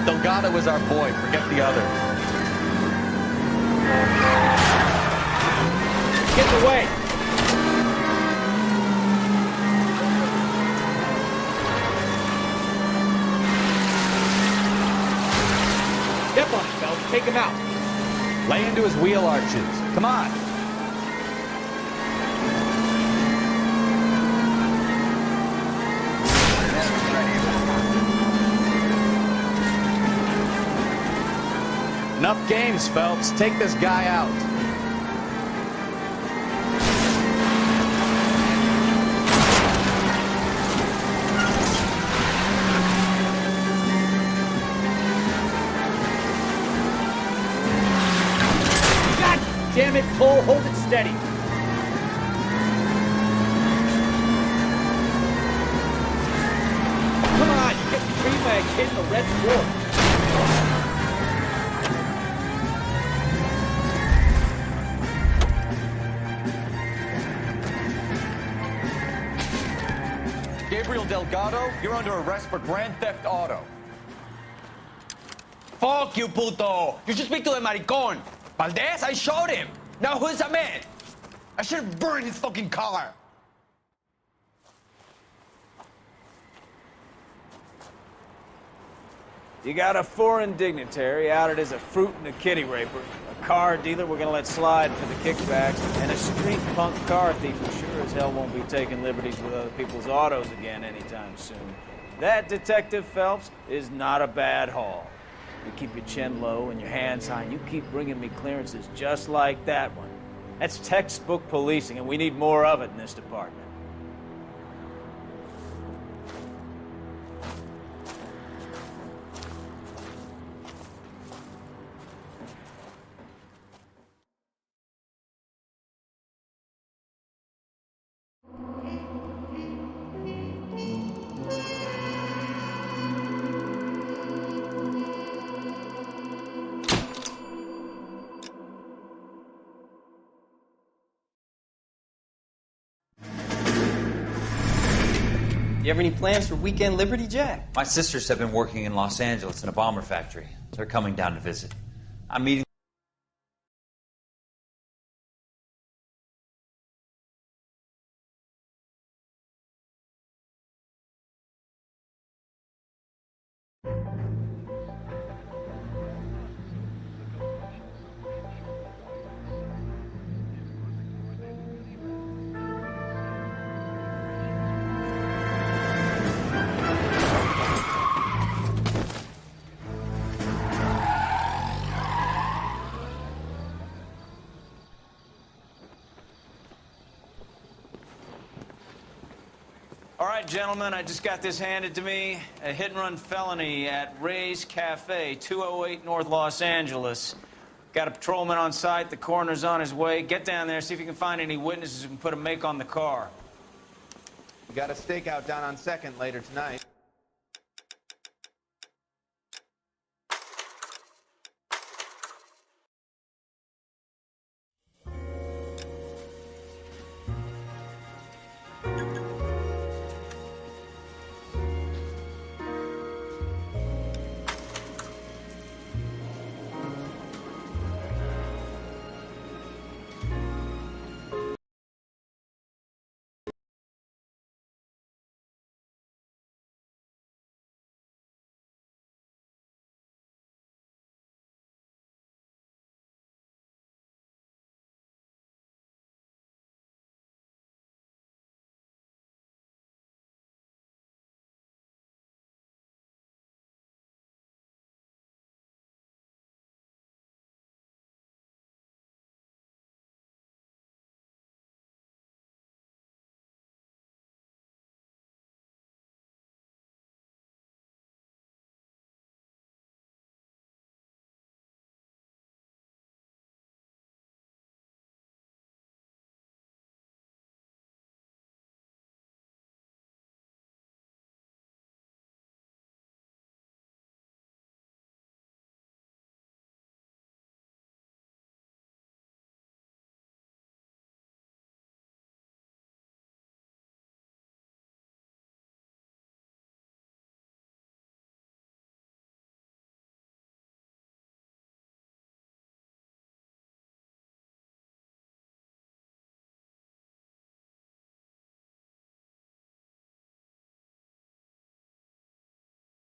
Delgado is our boy. Forget the others. Get away! Step on it, Phelps. Take him out. Lay into his wheel arches. Come on. Enough games, Phelps. Take this guy out. God damn it, Cole. Hold it steady. Come on, you get the tree mag hitting the red Ford. Delgado, you're under arrest for grand theft auto. Fuck you, puto! You should speak to the maricon. Valdez, I showed him. Now who's the man? I should have burned his fucking car. You got a foreign dignitary outed as a fruit and a kitty raper, a car dealer we're gonna let slide for the kickbacks, and a street punk car thief who sure as hell won't be taking liberties with other people's autos again anytime soon. That, Detective Phelps, is not a bad haul. You keep your chin low and your hands high, and you keep bringing me clearances just like that one. That's textbook policing, and we need more of it in this department. You have any plans for weekend Liberty, Jack? My sisters have been working in Los Angeles in a bomber factory. They're coming down to visit. I'm meeting. All right, gentlemen, I just got this handed to me. A hit-and-run felony at Ray's Cafe, 208 North Los Angeles. Got a patrolman on site. The coroner's on his way. Get down there, see if you can find any witnesses who can put a make on the car. We got a stakeout down on 2nd later tonight.